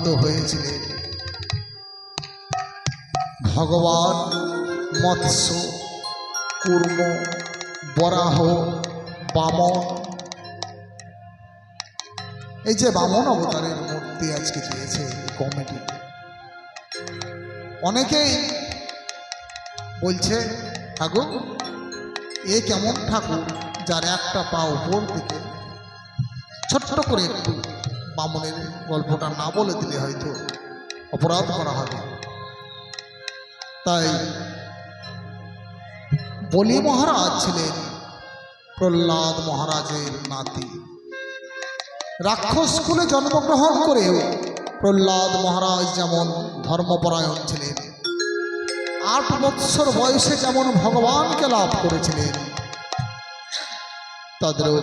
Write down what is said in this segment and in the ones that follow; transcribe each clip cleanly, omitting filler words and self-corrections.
আবির্ভূত হয়েছিলেন ভগবান মৎস্য, কূর্ম, বরাহ, বামন। এই যে বামন অবতারের মূর্তি আজকে দিয়েছে কমিটি, অনেকেই বলছে ঠাকুর এ কেমন ঠাকুর যার একটা পা উপর দিকে। ছোট্ট করে একটু বামনের গল্পটা না বলে দিলে হয়তো অপরাধ করা হবে। তাই বলি মহারাজ ছিলেন প্রহ্লাদ মহারাজের নাতি। রাক্ষস কুলে জন্মগ্রহণ করেও প্রহ্লাদ মহারাজ যেমন ধর্মপরায়ণ ছিলেন, 8 বৎসর বয়সে যেমন ভগবানকে লাভ করেছিলেন, তাদেরও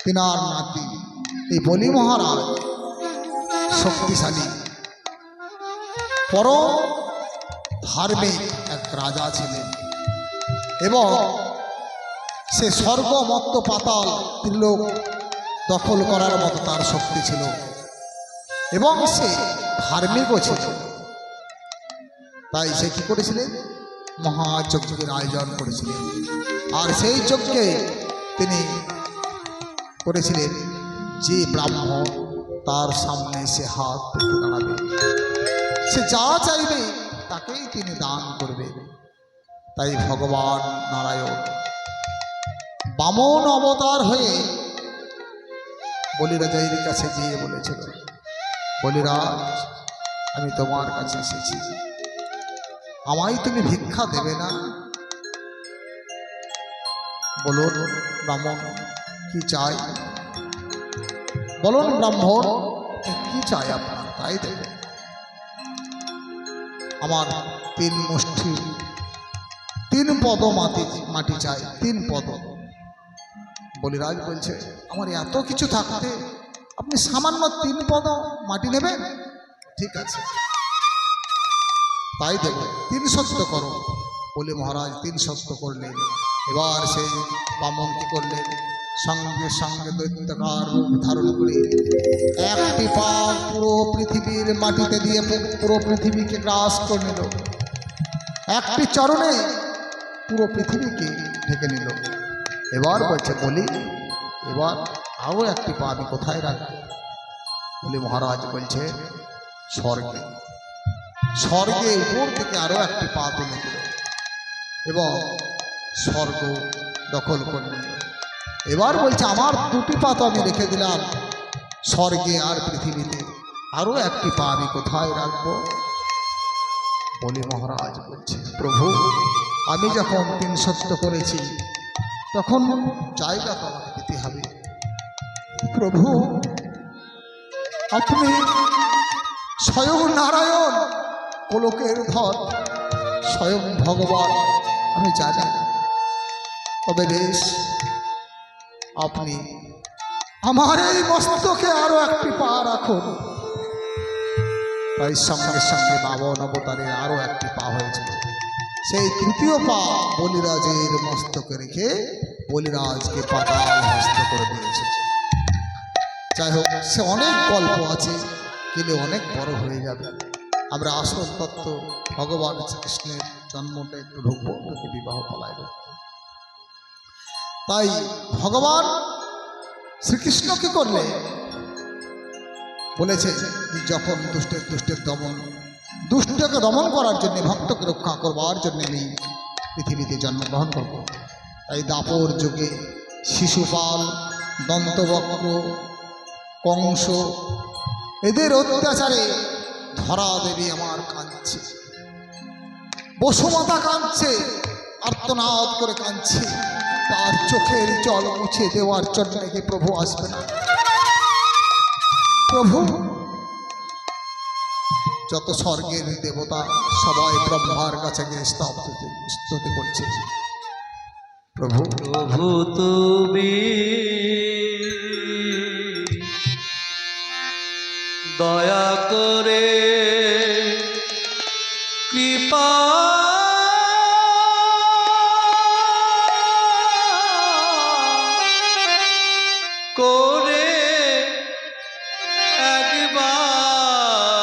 তিনার নাতি এই বলি মহারাজ শক্তিশালী পরম ধার্মিক এক রাজা ছিলেন এবং সে স্বর্গ মত্ত পাতাল ত্রিলোক দখল করার মতো তার শক্তি ছিল এবং সে ধার্মিকও ছিল। তাই সে কি করেছিলেন? মহাযজ্ঞের আয়োজন করেছিলেন। আর সেই যজ্ঞে তিনি করেছিলেন যে ব্রাহ্মণ তার সামনে সে হাত পেতে দাঁড়াবে, সে যা চাইবে তাকেই তিনি দান করবেন। তাই ভগবান নারায়ণ বামন অবতার হয়ে বলিরাজের কাছে গিয়ে বলেছিল, বলিরাজ আমি তোমার কাছে এসেছি, আমায় তুমি ভিক্ষা দেবে না? বলুন ব্রাহ্মণ কি চাই, বলুন ব্রাহ্মণ কি চাই আপনার, তাই দেবে। আমার 3 মুষ্টি 3 পদ মাটি চাই, 3 পদ। বলিরাজ বলছে আমার এত কিছু থাকতে আপনি সামান্য 3 পদ মাটি নেবেন? ঠিক আছে তাই দেব, 3 সত্য করো। বলে মহারাজ 3 সত্য করলেন। এবার সেই বামন কি করলেন? সঙ্গে সঙ্গে দৈত্যকার রূপ ধারণ করে একটি পা পুরো পৃথিবীর মাটিতে দিয়ে পুরো পৃথিবীকে গ্রাস করে নিল, একটি চরণে পুরো পৃথিবীকে ঢেকে নিল। এবার বলছে বলি এবার আরও একটি পা আমি কোথায় রাখবো? বলে মহারাজ বলছে স্বর্গে। স্বর্গে উপর থেকে আরও একটি পা তুলে দিল এবং স্বর্গ দখল করে নিল। এবার বলছে আমার 2টি পা তো আমি রেখে দিলাম স্বর্গে আর পৃথিবীতে, আরও একটি পা আমি কোথায় রাখবো? বলে মহারাজ বলছে প্রভু আমি যখন 3 সত্য করেছি তখন জায়গা তো আমাকে দিতে হবে। প্রভু আপনি স্বয়ং নারায়ণ, গোলকের ধর, স্বয়ং ভগবান, আমি জানি। তবে বেশ আপনি আমার এই মস্তকে আরো একটি পা রাখুন। তাই সঙ্গে সঙ্গে বামন অবতারের আরো একটি পা হয়েছে। সেই 3য় পা বলিরাজের মস্তকে রেখে বলিরাজকে পাতাল হস্ত করে দিয়েছে। যাই হোক সে অনেক গল্প আছে, গেলে অনেক বড় হয়ে যাবে। আমরা আসল তত্ত্ব ভগবান শ্রীকৃষ্ণের জন্মটা একটু ঢুকবো, তোকে বিবাহ পালায়। তাই ভগবান শ্রীকৃষ্ণ কি করলে বলেছে যখন দুষ্টকে দমন করার জন্য, ভক্তকে রক্ষা করবার জন্য আমি পৃথিবীতে জন্মগ্রহণ করব। তাই দাপর যুগে শিশুপাল, দন্তবক্র, কংস এদের অত্যাচারে ধরা দেবী আমার কাঁদছে, বসুমাতা কাঁদছে, আর্তনাদ করে কাঁদছে। তার চোখের জল মুছে দেওয়ার জন্য কি প্রভু আসবে না? প্রভু যত স্বর্গের দেবতা সবাই ব্রহ্মার কাছে গিয়ে স্তুতি করছে, প্রভু প্রভু তুমি দয়া করে কৃপা করে একবার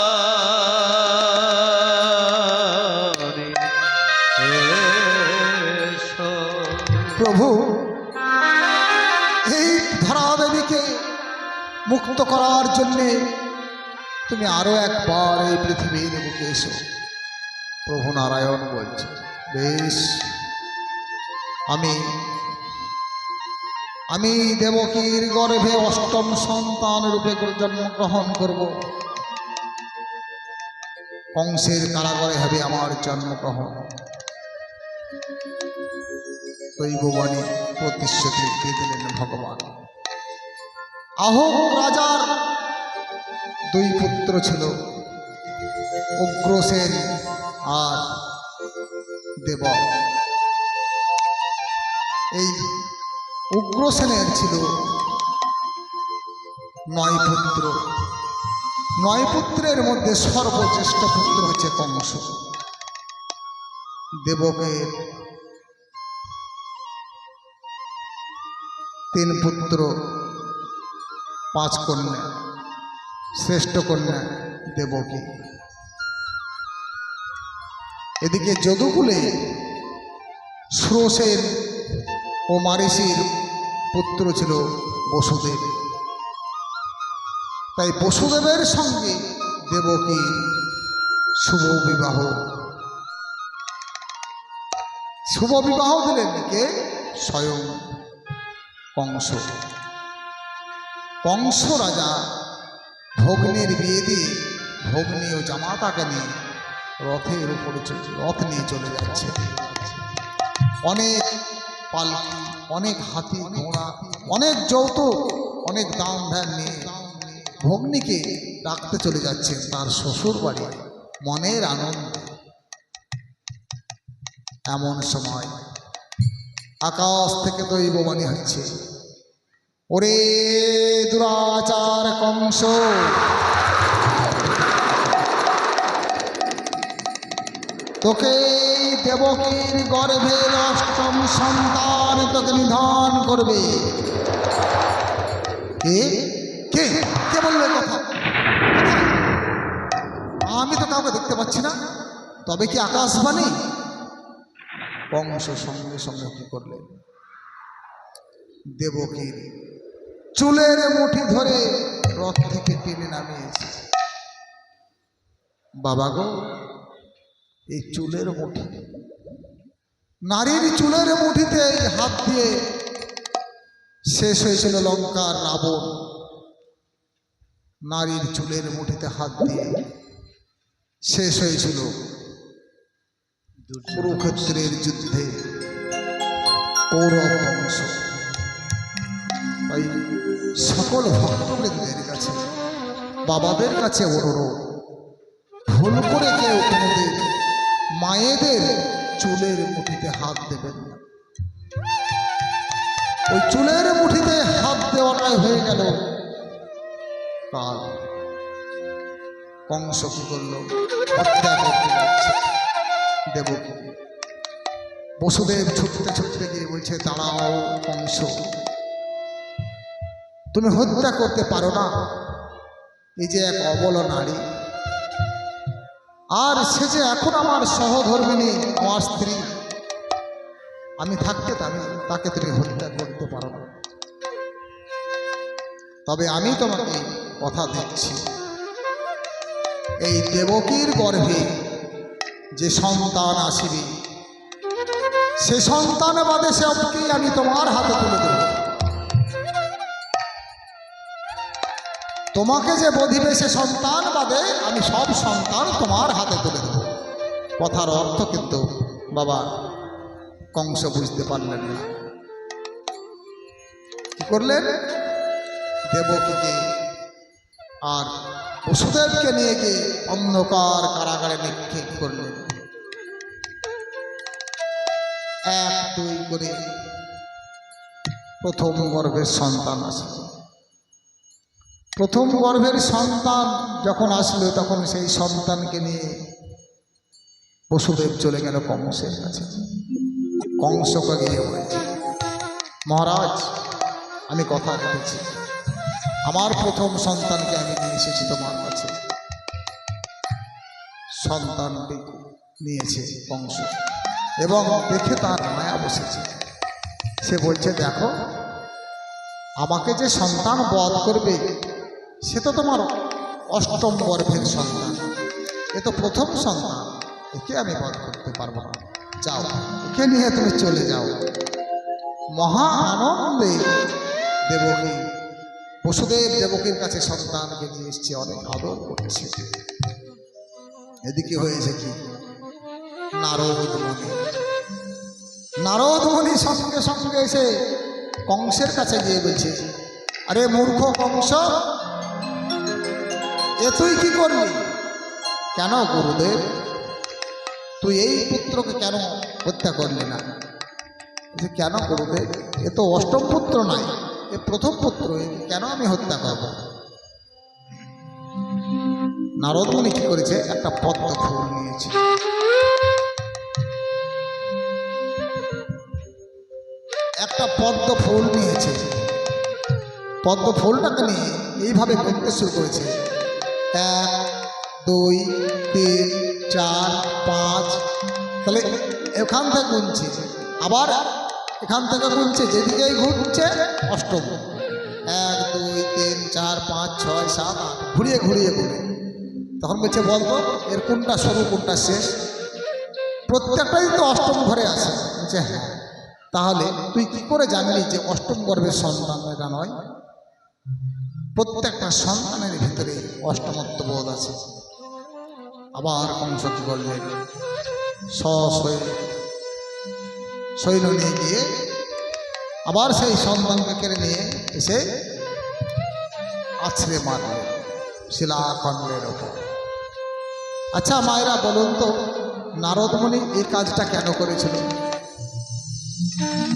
করার জন্যে তুমি আরো একবার এই পৃথিবীর বুকে এসো। প্রভু নারায়ণ বলছে, বেশ, আমি দেবকীর গর্ভে অষ্টম সন্তান রূপে জন্মগ্রহণ করব। কংসের কারাগারে হবে আমার জন্মগ্রহণ। দৈববাণী প্রতিশ্রুতি দিয়ে দিলেন ভগবান। আহোম রাজার দুই পুত্র ছিল, উগ্রসেন আর দেবক। এই উগ্রসেনের ছিল 9 পুত্র। 9 পুত্রের মধ্যে সর্বশ্রেষ্ঠ পুত্র হচ্ছে কংস। দেবকের 3 পুত্র, 5 কন্যা। শ্রেষ্ঠ কন্যা দেবকী। এদিকে যদুকুলে সুরসেন ও মারিষির পুত্র ছিল বসুদেব। তাই বসুদেবের সঙ্গে দেবকীর শুভ বিবাহ। শুভ বিবাহ দিলেন কে? স্বয়ং কংস। কংস রাজা ভগ্নের বিয়ে দিয়ে ভগ্নী ও জামাতাকে নিয়ে রথের উপরে রথ নিয়ে চলে যাচ্ছে। অনেক পালকি, অনেক হাতি ঘোড়া, অনেক যৌতুক, অনেক দাম ধ্যান নিয়ে ভগ্নীকে ডাকতে চলে যাচ্ছেন তার শ্বশুর বাড়ি মনের আনন্দে। এমন সময় আকাশ থেকে দৈববাণী হচ্ছে, ওরে দুরাচার কংস, তোকে দেবকীর গর্ভের অষ্টম সন্তান তোকে নিধন করবে। কে কে কে বলবে কথা? আমি তো কাউকে দেখতে পাচ্ছি না, তবে কি আকাশবাণী? কংস সঙ্গে সঙ্গে কি করলেন? দেবকীর চুলের মুঠি ধরে রথ থেকে টেনে নামিয়েছে। বাবা গো, এই চুলের মুঠি, নারীর চুলের মুঠিতে হাত দিয়ে শেষ হয়েছিল লঙ্কার রাবণ। নারীর চুলের মুঠিতে হাত দিয়ে শেষ হয়েছিল কুরুক্ষেত্রের যুদ্ধে কৌরব বংশ। তাই সকল ভক্তবৃন্দের কাছে, বাবাদের কাছে অনুরোধ, ভুল করে কেউ কোনোদিন মায়েদের চুলের মুঠিতে হাত দেবেন না। ওই চুলের মুঠিতে হাত দেওয়াটাই হয়ে গেল কাল। কংস কি করলো? হত্যা করতে যাচ্ছে দেবকী। বসুদেব ছুটতে ছুটতে গিয়ে বলছে, দাঁড়াও কংস, তুমি হত্যা করতে পারো না। এই যে এক অবলা নারী, আর সে যে এখন আমার সহধর্মিণী, আমার স্ত্রী, আমি থাকতে তাকে তুমি হত্যা করতে পারো না। তবে আমি তোমাকে কথা দিচ্ছি, এই দেবকীর গর্ভে যে সন্তান আসিবে, সে সন্তান বাদে সবকেই আমি তোমার হাতে তুলে দেব। তোমাকে যে বধিবে সে সন্তান বাদে আমি সব সন্তান তোমার হাতে তুলে দেব। কথার অর্থ কিন্তু বাবা কংস বুঝতে পারলেন না। কি করলেন? দেবকীকে আর বসুদেবকে নিয়ে গিয়ে অন্ধকার কারাগারে নিক্ষেপ করলেন। 1-2 করে প্রথম গর্ভের সন্তান আসলো। প্রথম গর্ভের সন্তান যখন আসলো, তখন সেই সন্তানকে নিয়ে বসুদেব চলে গেল কংসের কাছে। কংসকে গিয়ে বলছে, মহারাজ, আমি কথা রেখেছি, আমার প্রথম সন্তানকে আমি নিয়ে এসেছি তোমার কাছে। সন্তানটি নিয়েছে কংস এবং দেখে তার মায়া বসেছে। সে বলছে, দেখো, আমাকে যে সন্তান বধ করবে সে তো তোমার অষ্টম গর্ভের সন্তান, এ তো প্রথম সন্তান, একে আমি বধ করতে পারবো না। যাও, একে নিয়ে তুমি চলে যাও। মহা আনন্দে দেবকী বসুদেব দেবকীর কাছে সন্তানকে নিয়ে এসছে, অনেক আদর করছে। এদিকে হয়েছে কি, নারদ মুনি সঙ্গে সঙ্গে এসে কংসের কাছে গিয়ে বলছে, আরে মূর্খ কংস, এ তুই কি করলি? কেন গুরুদেব, তুই এই পুত্রকে কেন হত্যা করলি না? যে কেন গুরুদেব, এ তো অষ্টম পুত্র নয়, এ প্রথম পুত্র, একে কেন আমি হত্যা করব? নারদ মুনি কি করেছে, একটা পদ্ম ফুল নিয়েছে, একটা পদ্ম ফুল নিয়েছে। পদ্ম ফুলটাকে নিয়ে এইভাবে গুনতে শুরু করেছে, 1 2 3 4 5। তাহলে এখান থেকে গুনছে, আবার এখান থেকে গুনছে, যেদিকেই ঘুরছে অষ্টম। 1 2 3 4 5 6 7 8 ঘুরিয়ে ঘুরিয়ে ঘুরে। তখন বলছে, বলতো এর কোনটা শুরু কোনটা শেষ? প্রত্যেকটাই তো অষ্টম ঘরে আছে। বলছে হ্যাঁ। তাহলে তুই কি করে জানলি যে অষ্টম গর্ভের সন্তান এটা নয়? প্রত্যেকটা সন্তানের ভিতরে অষ্টমত্ব বোধ আছে। আবার কংস কি করলেন, সৈন্য নিয়ে গিয়ে আবার সেই সন্তানকে কেড়ে নিয়ে এসে আছড়ে মারলেন শিলাখণ্ডের ওপর। আচ্ছা মায়েরা বলুন তো, নারদ মুনি এই কাজটা কেন করেছিল?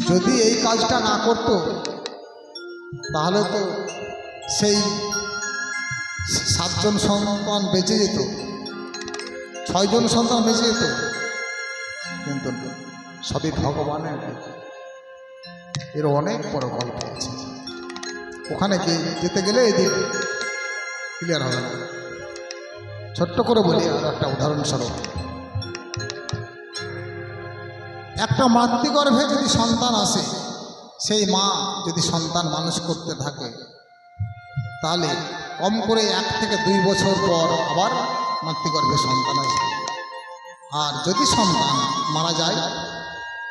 যদি এই কাজটা না করত তাহলে তো সেই 7 জন সন্তান বেঁচে যেত, 6 জন সন্তান বেঁচে যেত। কিন্তু সবই ভগবানের, এর অনেক বড় গল্প আছে। ওখানে যেতে গেলে এদিক ক্লিয়ার হবে না। ছোট্ট করে বলি আর একটা উদাহরণস্বরূপ, একটা মাতৃগর্ভে যদি সন্তান আসে, সেই মা যদি সন্তান মানুষ করতে থাকে, তাহলে কম করে 1 থেকে 2 বছর পর আবার মাতৃগর্ভে সন্তান আসবে। আর যদি সন্তান মারা যায়,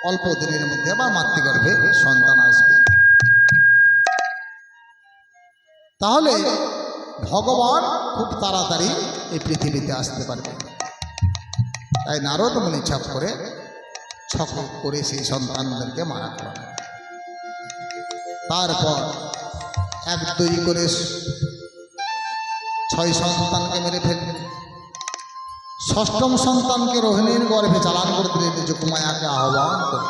অল্প দিনের মধ্যে আবার মাতৃগর্ভে সন্তান আসবে। তাহলে ভগবান খুব তাড়াতাড়ি এই পৃথিবীতে আসতে পারবে। তাই নারদ মুনি ছক করে সেই সন্তানদেরকে মারা করা। তারপর 1 2 করে 6 সন্তানকে মেরে ফেললেন। 6ম সন্তানকে রোহিণীর গর্ভে চালান করে দিলেন, যোগমায়াকে আহ্বান করে।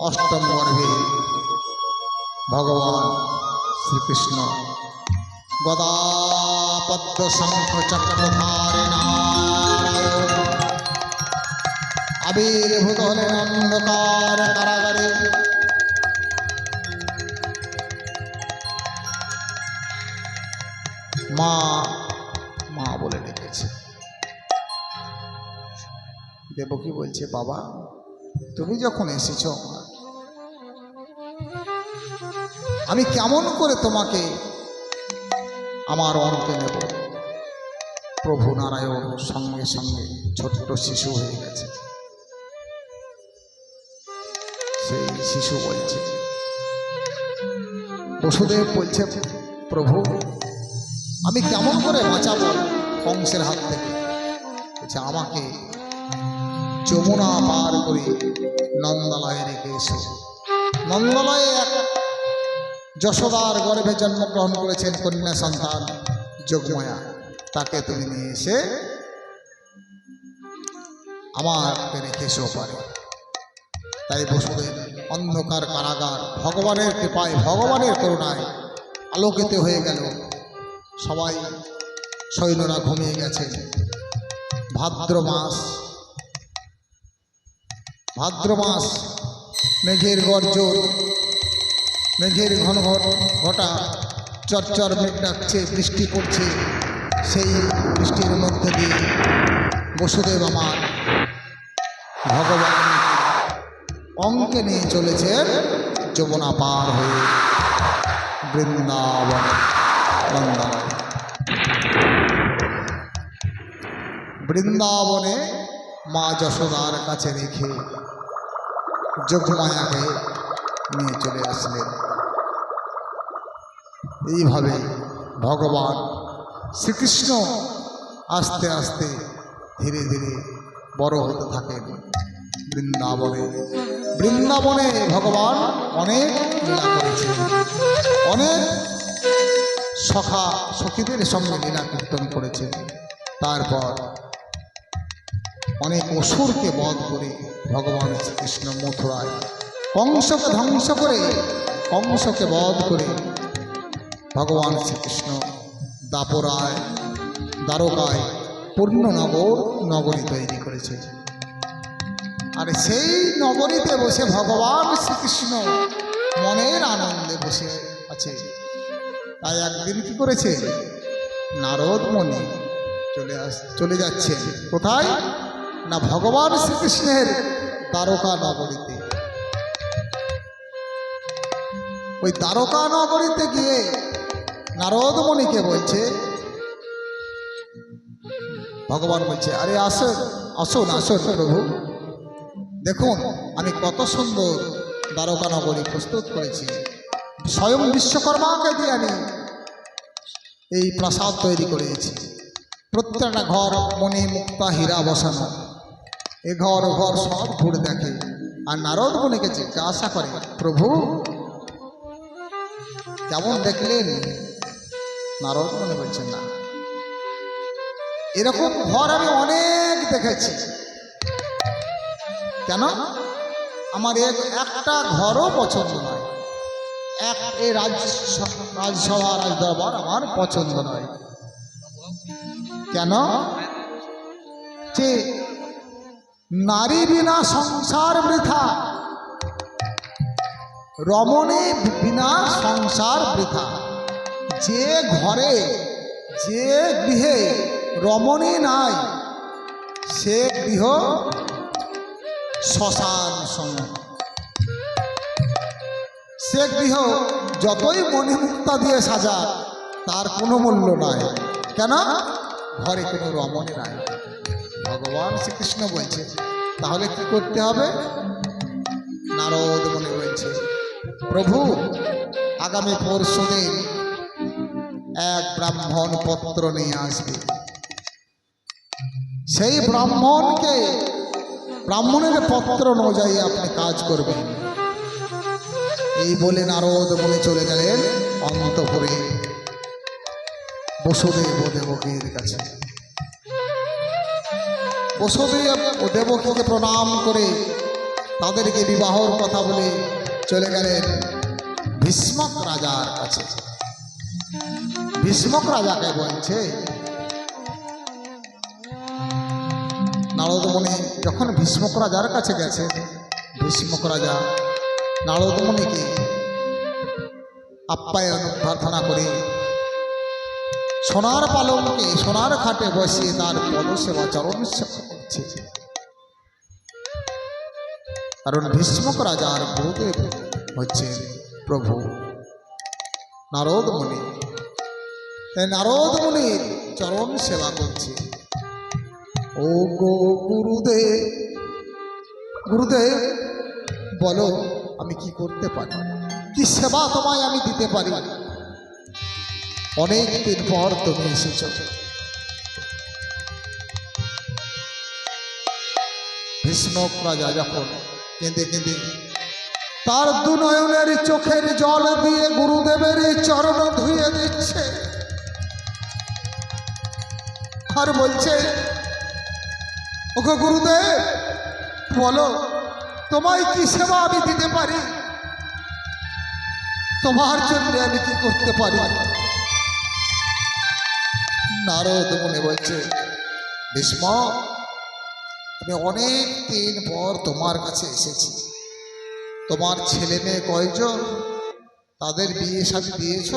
8ম গর্ভে ভগবান শ্রীকৃষ্ণ গদা পদ্ম শঙ্খ চক্রধারে নারায়ণ আবির্ভূত হলেন অন্ধকার কারাগারে। মা মা বলে ডেকেছে। দেবকী বলছে, বাবা তুমি যখন এসেছ, আমি কেমন করে তোমাকে আমার অঙ্কে নেব? প্রভু নারায়ণ সঙ্গে সঙ্গে ছোট্ট শিশু হয়ে গেছে। সেই শিশু বলছে, বসুদেব বলছে, প্রভু আমি কেমন করে বাঁচাবো কংসের হাত থেকে? বলছে, আমাকে যমুনা পার করে নন্দালয়ে রেখে এসো। নন্দালয়ে এক যশোদার গর্ভে জন্মগ্রহণ করেছেন কন্যা সন্তান যোগমায়া, তাকে তুমি নিয়ে এসে আমাকে রেখে এসো পারে। তাই বসুদেব অন্ধকার কারাগার ভগবানের কৃপায়, ভগবানের করুণায় আলোকিত হয়ে গেল। সবাই সৈন্যরা ঘুমিয়ে গেছে। ভাদ্র মাস, মেঘের গর্জন, মেঘের ঘন ঘটা, চরচর মেঘ ডাকছে, বৃষ্টি পড়ছে। সেই বৃষ্টির মধ্যে দিয়ে বসুদেব আমার ভগবান অঙ্কে নিয়ে চলেছেন যমুনা পার হয়ে। বৃন্দাবন বন্দনা। বৃন্দাবনে মা যশোদার কাছে রেখে যোগমায়াকে নিয়ে চলে আসলেন। এইভাবে ভগবান শ্রীকৃষ্ণ আস্তে আস্তে ধীরে ধীরে বড় হতে থাকেন বৃন্দাবনে। বৃন্দাবনে ভগবান অনেক লীলা করেছেন, অনেক সখা সখীদের সঙ্গে লীলা কীর্তন করেছেন। তারপর অনেক অসুরকে বধ করে ভগবান শ্রীকৃষ্ণ মথুরায় কংসকে ধ্বংস করে, কংসকে বধ করে ভগবান শ্রীকৃষ্ণ দাপরায় দ্বারকায় পূর্ণনগর নগরী তৈরি করেছে। আর সেই নগরীতে বসে ভগবান শ্রীকৃষ্ণ মনের আনন্দে বসে আছে। তাই একদিন কি করেছে, নারদ মুনি চলে যাচ্ছে কোথায় না, ভগবান শ্রীকৃষ্ণের দ্বারকা নগরীতে। ওই দ্বারকা নগরীতে গিয়ে নারদ মুনিকে বলছে, ভগবান বলছে, আরে আসুন আসুন আসুন প্রভু, দেখুন আমি কত সুন্দর দ্বারকা নগরী প্রস্তুত করেছি। স্বয়ং বিশ্বকর্মাকে দিয়ে আমি এই প্রাসাদ তৈরি করেছি। প্রত্যেকটা ঘর মণি মুক্তা হীরা বসানো, এ ঘর ও ঘর সব ঘুরে দেখে। আর নারদ মুনিকে জিজ্ঞাসা করে, প্রভু কেমন দেখলেন? নারদ মুনি বলছেন, না এরকম ঘর আমি অনেক দেখেছি। কেন? আমার একটা ঘরও পছন্দ নয়, এই রাজসভা রাজদরবার আমার পছন্দ নয়। কেন? যে নারী বিনা সংসার বৃথা, রমণী বিনা সংসার বৃথা। যে ঘরে যে গৃহে রমণী নাই, সে গৃহ শ্মশান সম। সে গৃহ যতই মণিমুক্তা দিয়ে সাজা, তার কোনো মূল্য নাই। কেন? ঘরে কোনো রমণী নাই। ভগবান শ্রীকৃষ্ণ বলছে, তাহলে কি করতে হবে? নারদ মুনি বলছে, প্রভু আগামী পরশুদিন এক ব্রাহ্মণ পত্র নিয়ে আসবে। সেই ব্রাহ্মণের পত্র অনুযায়ী আপনি কাজ করবেন। এই বলে নারদ মুনি চলে গেলেন অন্তঃপুরে বসুদেব ও দেবকীর কাছে। বসুদেব ও দেবকীকে প্রণাম করে তাদেরকে বিবাহর কথা বলে চলে গেলেন ভীষ্মক রাজার কাছে। ভীষ্মক রাজাকে বলছে, নারদ মুনি যখন ভীষ্মক রাজার কাছে গেছে, ভীষ্মক রাজা নারদ মুনিকে আপ্যায়ন প্রার্থনা করে সোনার পালঙ্কে সোনার খাটে বসিয়ে তার পদসেবা চরণ সেবা করছে। কারণ ভীষ্মক রাজার গুরুদেব হচ্ছে প্রভু নারদ মুনি। তাই নারদ মুনির চরণ সেবা করছে। ও গো গুরুদেব, গুরুদেব বলো আমি কি করতে পারি, কি সেবা তোমায় আমি দিতে পারি? অনেক দিন পর তুমি এসেছ। ভীষ্মক রাজা যখন কেঁদে কেঁদে তার দুনয়নের চোখের জল দিয়ে গুরুদেবের চরণ ধুয়ে দিচ্ছে, আর বলছে, ওগো গুরুদেব বলো তোমায় কি সেবা আমি দিতে পারি, তোমার জন্য আমি কি করতে পারি? নারদ মুনি বলছে, ভীষ্ম আমি অনেক দিন পর তোমার কাছে এসেছি। তোমার ছেলে মেয়ে কয়জন? তাদের বিয়ে শাদী দিয়েছ?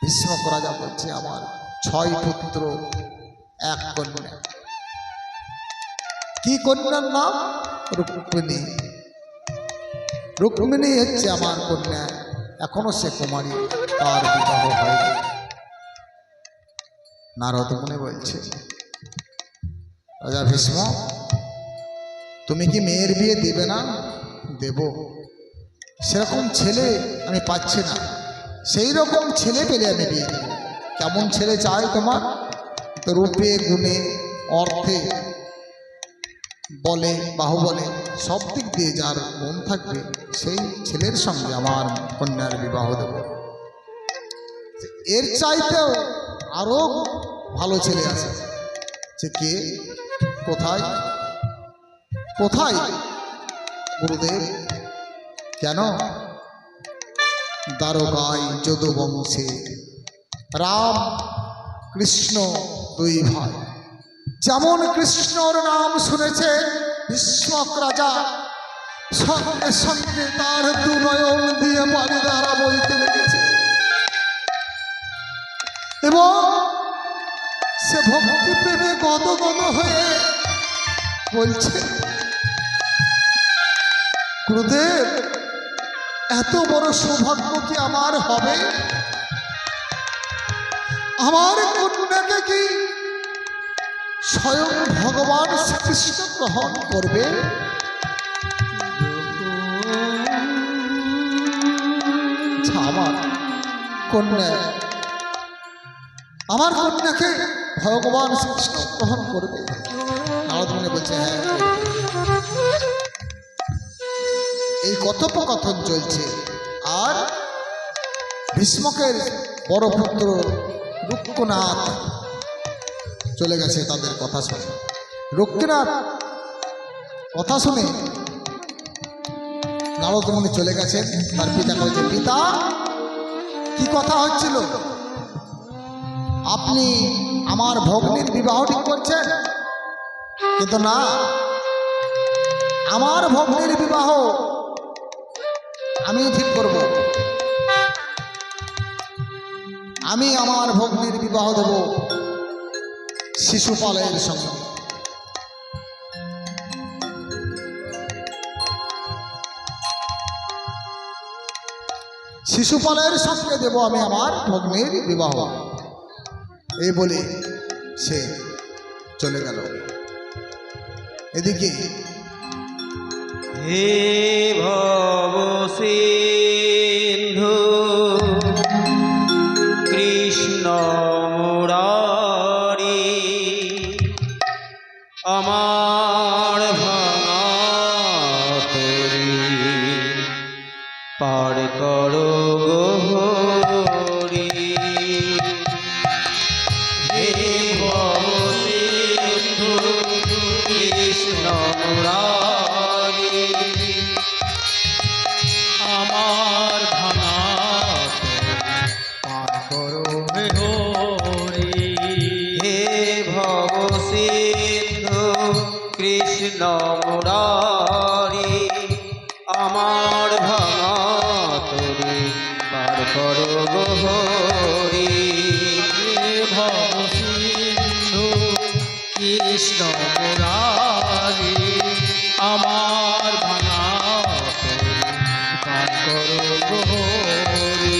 ভীষ্মক রাজা বলছে, আমার 6 পুত্র 1 কন্যা। কি কন্যার নাম? রুক্মিণী। রুক্মিণী হচ্ছে আমার কন্যা। এখনো সে কুমারী, তার বিবাহ হয়নি। নারদ মুনি বলছে, রাজা ভীষ্ম, তুমি কি মেয়ের বিয়ে দেবে না? দেব, সেরকম ছেলে আমি পাচ্ছি না, সেই রকম ছেলে পেলে আমি বিয়ে দেব। কেমন ছেলে চাই তোমার? তো রূপে গুণে অর্থে বলে বাহুবলে সব দিক দিয়ে যার মন থাকবে সেই ছেলের সঙ্গে আমার কন্যার বিবাহ দেব। এর চাইতেও আরো ভালো ছেলে আছে, যে কে, কোথায় কোথায়? গুরুদেব, কেন? দ্বারকায় যদুবংশে রাম কৃষ্ণ দুই ভাই, যেমন কৃষ্ণর নাম শুনেছে ভীষ্মক রাজা, সঙ্গে সঙ্গে তার দু নয়ন দিয়ে পানি দ্বারা বইতে লেগেছে, এবং সে ভক্তি প্রেমে গদগদ হয়ে বলছে, গুরুদেব, এত বড় সৌভাগ্য কি আমার হবে? আমার কন্যাকে কি স্বয়ং ভগবান শ্রীকৃষ্ণ গ্রহণ করবে? আমার কন্যা, আমার কন্যাকে ভগবান শ্রীকৃষ্ণ গ্রহণ করবে? নারদ মুনি বলছে, হ্যাঁ। এই কথোপকথন চলছে, আর ভীষ্মকের বড় পুত্র রুক্মনাথ চলে গেছে তাদের কথা শুনে। রুক্মনাথ কথা শুনে নারদ মুনি চলে গেছেন, তার পিতা বলছে, পিতা, কি কথা হচ্ছিল? আপনি আমার ভগ্নীর বিবাহ ঠিক করছেন? কিন্তু না, আমার ভগ্নীর বিবাহ আমি ঠিক করব। আমি আমার ভগ্নীর বিবাহ দেব শিশুপালের সঙ্গে। শিশুপালের সঙ্গে দেব আমি আমার ভগ্নীর বিবাহ। এই বলে সে চলে গেল। এদিকে হে ভব সিন্ধু কৃষ্ণ মুরারি, আমার ভাঙা তরি পার করো গোহরি। হে ভব সিন্ধু কৃষ্ণ মুরারি, আমার ভাঙা পার করো হরি। হে ভব সিন্ধু কৃষ্ণ মুরারি, আমার ভাঙা তরি পার করো হরি। হে ভব সিন্ধু কৃষ্ণ মুরারি, আমার ভাঙা পার করো হরি।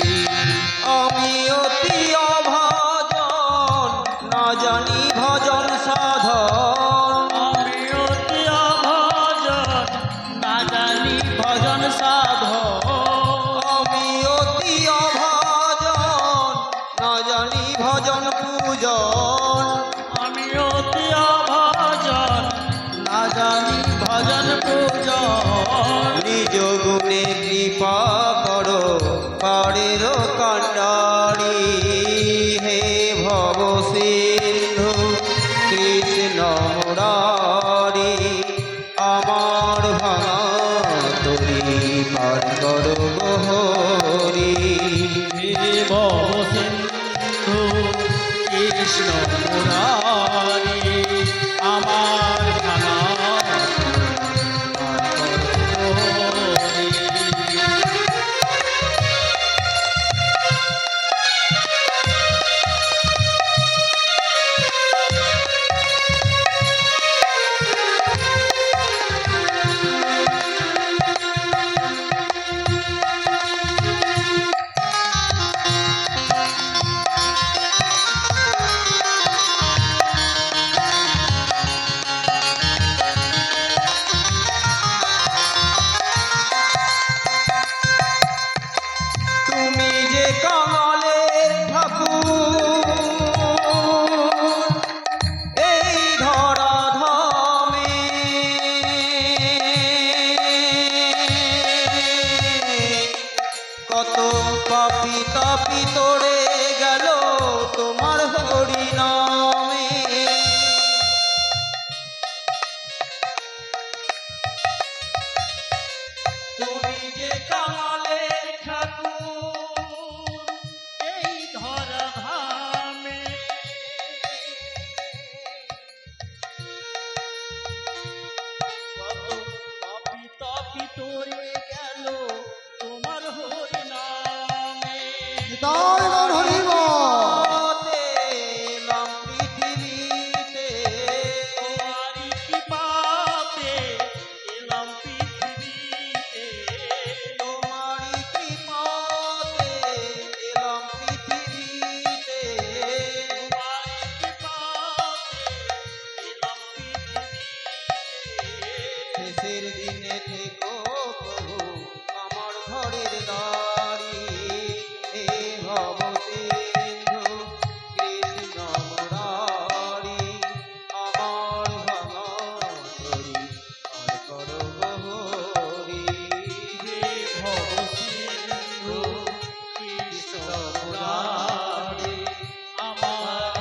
আমি অতি অভাজন, না জানি ভজন সাধন। আমি অতি অভাজন, না জানি ভজন সাধন। আমি অতি অভাজন, না জানি ভজন পূজন। আমি অতি অভাজন, না জানি ভজন পূজন। নিজ গুণে কৃপা করো পারের কান্ডারি। হে ভব সিন্ধু কৃষ্ণ মুরারি, আমার ভাঙা তরি পার করো হরি। হে ভব সিন্ধু কৃষ্ণ মুরারি, আমার ভাঙা পার করো হরি। নিতাই গৌর হরি বল। তে এলাম পৃথিবীতে তোমারি কৃপাতে এলাম পৃথিবীতে, তোমারি কৃপাতে এলাম পৃথিবীতে তোমারি কৃপাতে এলাম পৃথিবীতে। শেষের দিনে থেকো প্রভু আমার ঘরের দাঁড়ি হে ভব সিন্ধু কৃষ্ণ মুরারি আমার ভাঙা তরি আর করো গহরি হে ভব সিন্ধু কৃষ্ণ মুরারি আমার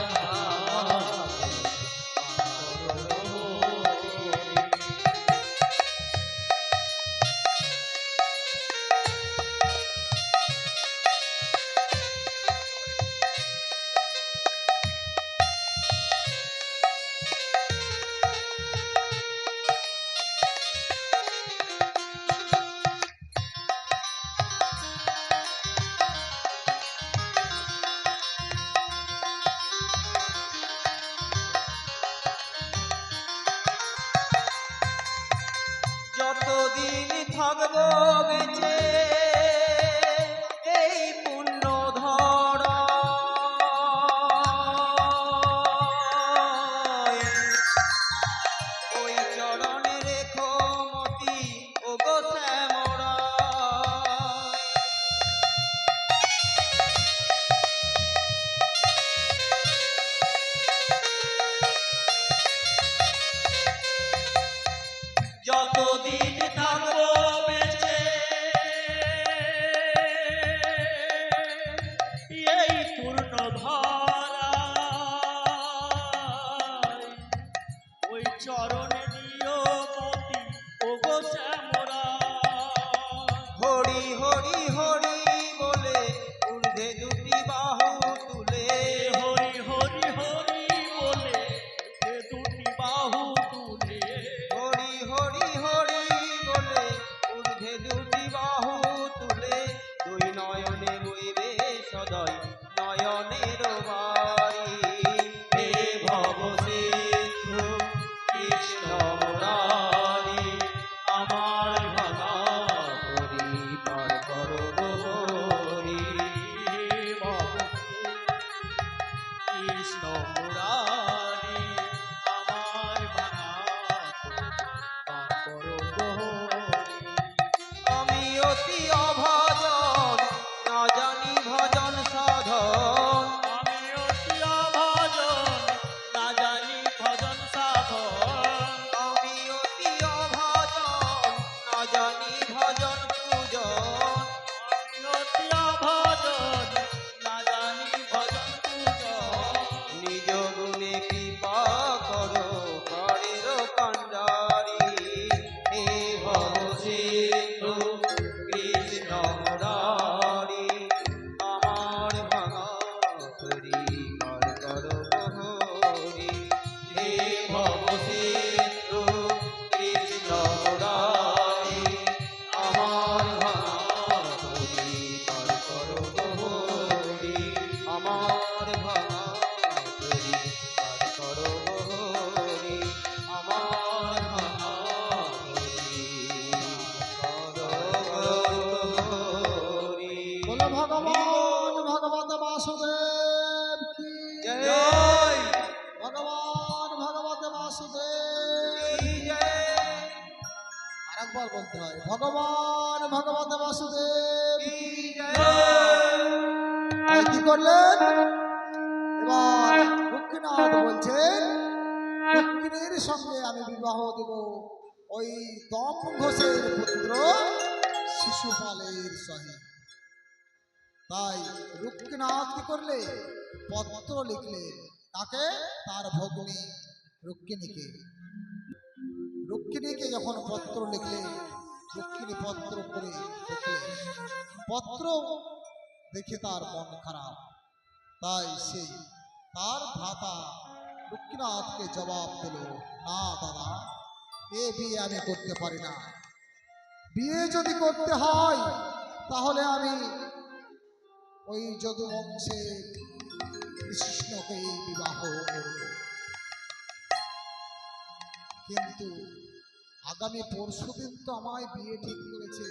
যতদিন থাকবো বেঁচে এই পুণ্য ধরা ওই চরণে রেখো মতি ও গো শ্যামরা যতদিন থাকবো বেঁচে এই পূর্ণ ধারায়, ওই চরণে দিও মতি ও গো শ্যামরা। হরি হরি হরি বলে ঊর্ধ্বে দুটি বাহু তুলে হরি হরি হরি বলে এ দুটি বাহু তুলে, হরি হরি হরি বলে ঊর্ধ্বে দুটি বাহু তুলে দুই নয়নে বইবে সদয় নয়নের বাড়ি হে ভব সিন্ধু কৃষ্ণ মুরারি আমার ভাঙা তরি পার করো গহরি হে ভব কৃষ্ণ মুরারি আমার ভাঙা পার করো গহরি। আমি অতি অভাজন না জানি ভজন সাধন আমি অতি অভাজন না জানি ভজন সাধন, আমি অতি অভাজন না জানি ভজন পূজন আমি অতি অভাজন না জানি ভজন পূজন। নিজ গুণে কৃপা করো হরের কান্ডারি হে ভব সিন্ধু কৃষ্ণ মুরারি আমার ভাঙা তরি পার করো গহরি হে ভব সিন্ধু কৃষ্ণ মুরারি আমার ভাঙা তরি পার করো গহরি আমার ভাঙা তরি পার করো গহরি আমার ভাঙা তরি গহরি বলো ভগবান ভগবত বাসুদেব কি জয় ভগবান ভগবত বাসুদেব। জয় আরেকবার বলতে হয় ভগবান ভগবত বাসুদেব। আর কি করলেন এবার রুক্মিণাথ বলছেন রুক্মিণীর সঙ্গে আমি বিবাহ দেব ওই দম ঘোষের পুত্র শিশুপালের সহিত। তাই রুক্মিণাথ কি করলে পত্র লিখলেন তাকে তার ভগ্নী রুক্মিণীকে। রুক্মিণীকে যখন পত্র লিখলেন রুক্মিণী পত্র করে দেখলেন পত্র দেখে তার মন খারাপ। তাই সেই তার ভ্রাতা রুক্মিণাথকে জবাব দিল, না দাদা, এ বিয়ে আমি করতে পারি না। বিয়ে যদি করতে হয় তাহলে আমি ওই যদুবংশের কৃষ্ণকেই বিবাহ করব। কিন্তু আগামী পরশুদিন তো আমায় বিয়ে ঠিক করেছে।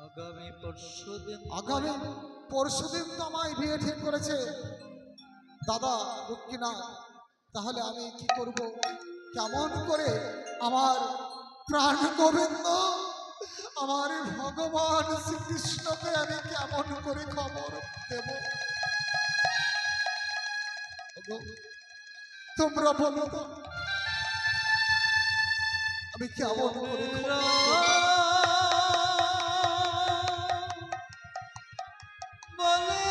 আগামী পরশুদিন আগামী পরশুদিন তো আমায় বিয়ে ঠিক করেছে দাদা দক্ষিণা। তাহলে আমি কি করব? কেমন করে আমার প্রাণ গোবিন্দ, আমার ভগবান শ্রীকৃষ্ণকে আমি কেমন করে খবর দেব? ওগো, তোমরা বলো তো, আমি কেমন করে খবর দেব? বলে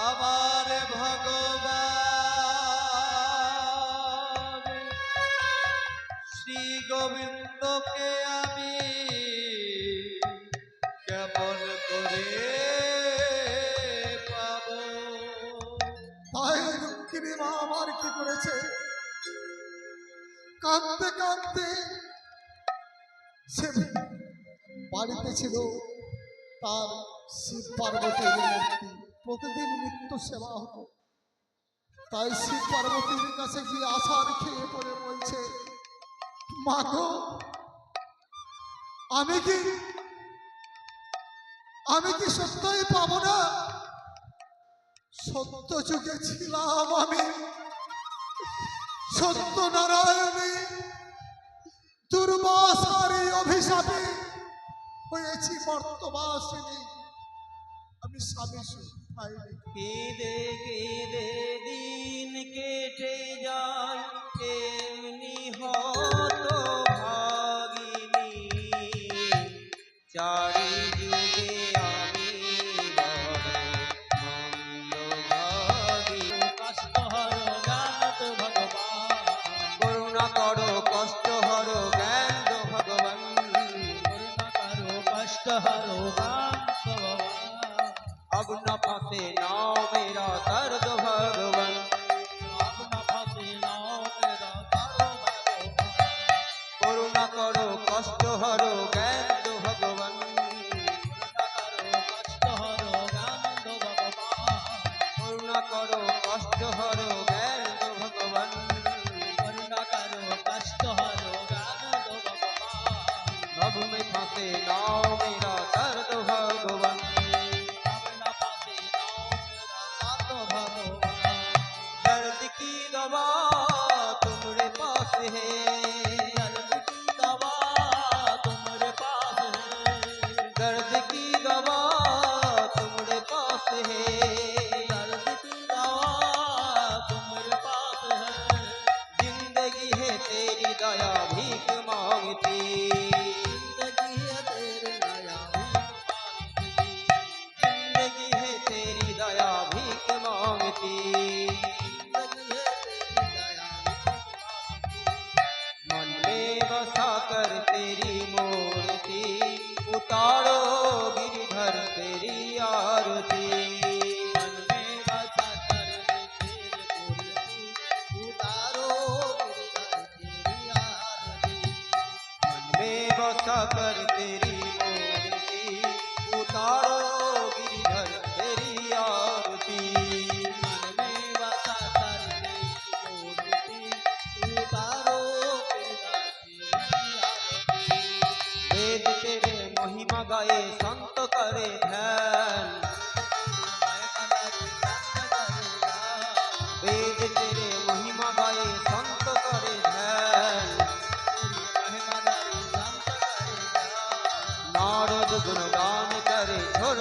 আমার ভগবান শ্রী গোবিন্দকে আমি কেমন করে পাবো। তাই রুক্মিণী মা আমার কি করেছে? কাঁদতে কাঁদতে সে বাড়িতে ছিল তার শিব পার্বতীর মূর্তি, প্রতিদিন নিত্য সেবা হতো। তাই শিব পার্বতীর কাছে গিয়ে আশার খেয়ে পড়ে বলছে, মা গো, আমি কি সত্যই পাবো না? সত্য যুগে ছিলাম আমি, সত্য নারায়ণী দুর্বাসারি অভিশাপে হয়েছি মর্তবাসিনী। আমি স্বামী সুখ পাইনি। কেঁদে কেঁদে দিন কেটে যায় এমনি হত ভাগিনী। চারি যুগে আমি বড় মন্দভাগী। কষ্ট হর জানত ভগবান, করুণা করো কষ্ট হর জ্ঞান দো ভগবান। করুণা করো কষ্ট হর গান ভগবান। अब न फंसे नाव मेरा कर दो भगवान। अब न फंसे नाव मेरा तारो भगवान। করুণা করো কষ্ট হরো জ্ঞান দো ভগবান। করুণা করো কষ্ট হর গান দো ভগবান। করুণা করো কষ্ট হরো জ্ঞান দো ভগবান। করুণা করো কষ্ট হর গান দো ভগবান। भव में फंसे नाव मेरा कर दो भगवान। अब न फंसे नाव मेरा तारो भगवान। दर्द की दवा तुम्हारे पास है। दर्द की दवा तुम्हारे पास है। दर्द की दवा तुम्हारे पास है। दर्द की दवा तुम्हारे पास है। जिंदगी है तेरी दया भीख मांगती। जिंदगी है तेरी दया मांगती। जिंदगी है तेरी दया भीख मांगती। जिंदगी है तेरी दया मांगती। मन में बसा कर तेरी मूर्ति उतारो गिरधर तेरी आरती। मन में बसा कर तेरी मूर्ति उतारो गिरधर तेरी आरती। मन में बसा कर तेरी मूर्ति उतारो गिरधर तेरी आरती। मन में बसा कर तेरी मूर्ति उतारो गिरधर तेरी आरती। वेद तेरे महिमा गाए संत करे ध्यान। वेद तेरे महिमा गाए संत करे ध्यान। नारद गुणगान करे छोड़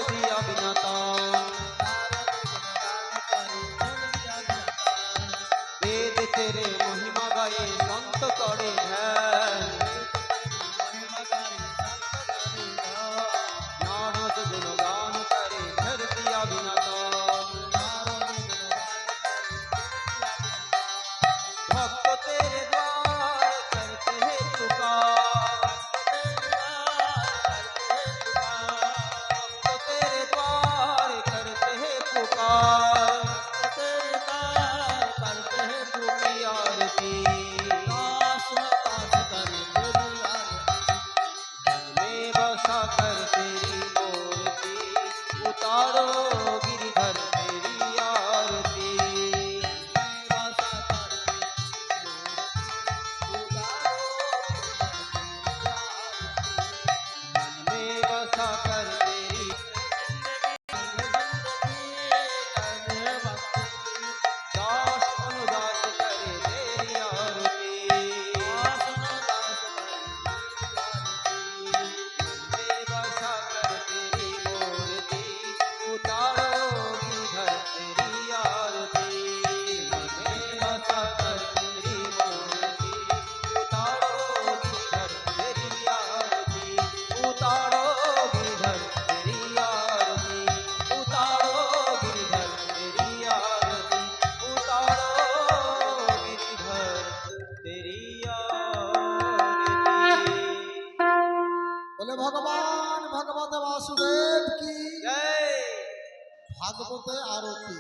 ভাগবতে আরতি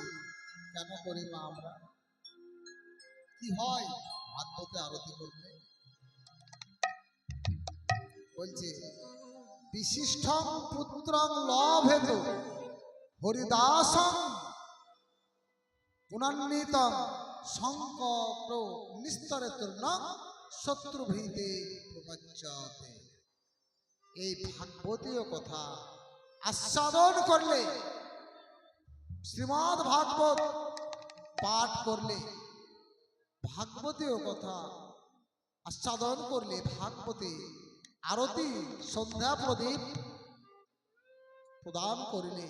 কেন করি মা আমরা? কি হয় ভাগবতে আরতি করতে? বলছে বিশিষ্টং পুত্রং লভেত হরিদাসং পুনন্নিতং সংকট নিস্তরেতুর্ন শত্রুভীতে প্রপঞ্চতে। এই ভাগবতীয় কথা আস্বাদন করলে, শ্রীমদ্ ভাগবত পাঠ করলে, ভাগবতীয় কথা আস্বাদন করলে, ভাগবতী আরতি সন্ধ্যা প্রদীপ প্রদান করিলে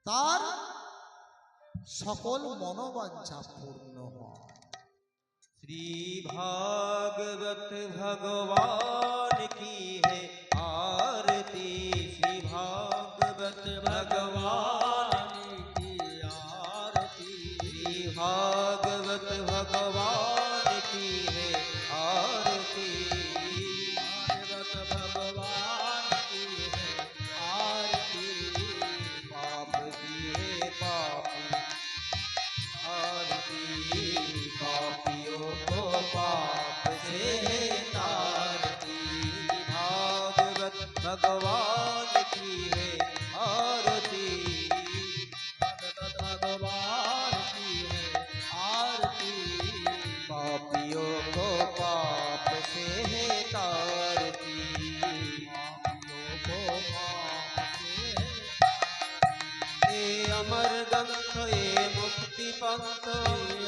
তার সকল মনোবাঞ্ছা পূর্ণ হয়। श्री भागवत भगवान की है आरती, श्री भागवत भगवान की आरती, श्री भागवत भगवान की है आरती, भागवत भगवान की है आरती। पाप किए पापी आरती, पापियों को पाप से तारती, भागवत भगवान की है आरती, भागवत भगवान की है आरती। पापियों को पाप से तारती, पापियों को पाप से ये अमर ग्रंथ ये मुक्ति पंथ,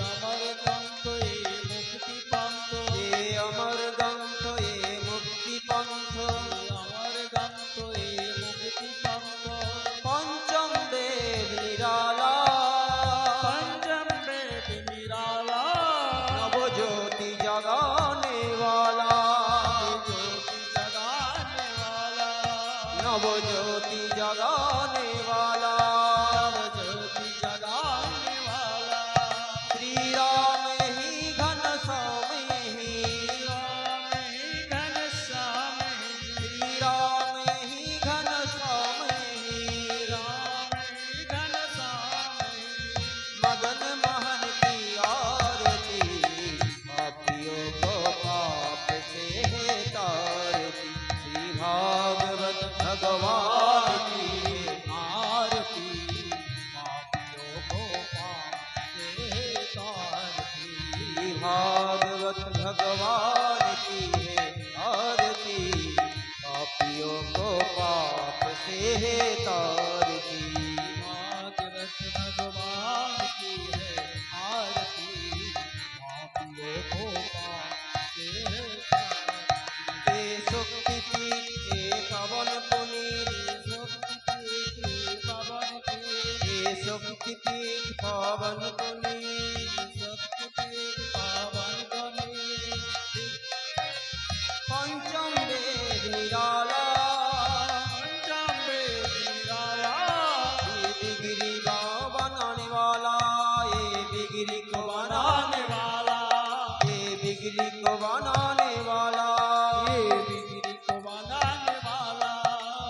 अमर ग्रंथ ये मुक्ति पंथ, ये अमर ग्रंथ ये मुक्ति पंथ, अमर ग्रंथ ये मुक्ति पंथ। पंचम वेद निराला, पंचम वेद निराला, नव ज्योति जगाने वाला, ज्योति जगाने वाला, नव ज्योति जगाने वाला, ज्योति जगाने वाला। श्री राम ही घनश्याम ही, राम ही घनश्याम ही, श्री राम ही घनश्याम ही, राम ही घनश्याम ही। मगन महन की आरती, पापियों को पाप से तारती, श्री भागवत भगवान की आरती, पापियों को पाप से तारती। श्री भागवत भगवान की है आरती, पापियों को पाप से तारती, भागवत भगवान की है आरती, पापियों को पाप से तारती। ये शक्ति पीठ ये पवन पुनीत, ये शक्ति पीठ पवन पुनीत, पंचम वेद निराला, ये बिगड़ी गाँव बनाने वाला, ये बिगड़ी को बनाने वाला, ये बिगड़ी को बनाने वाला,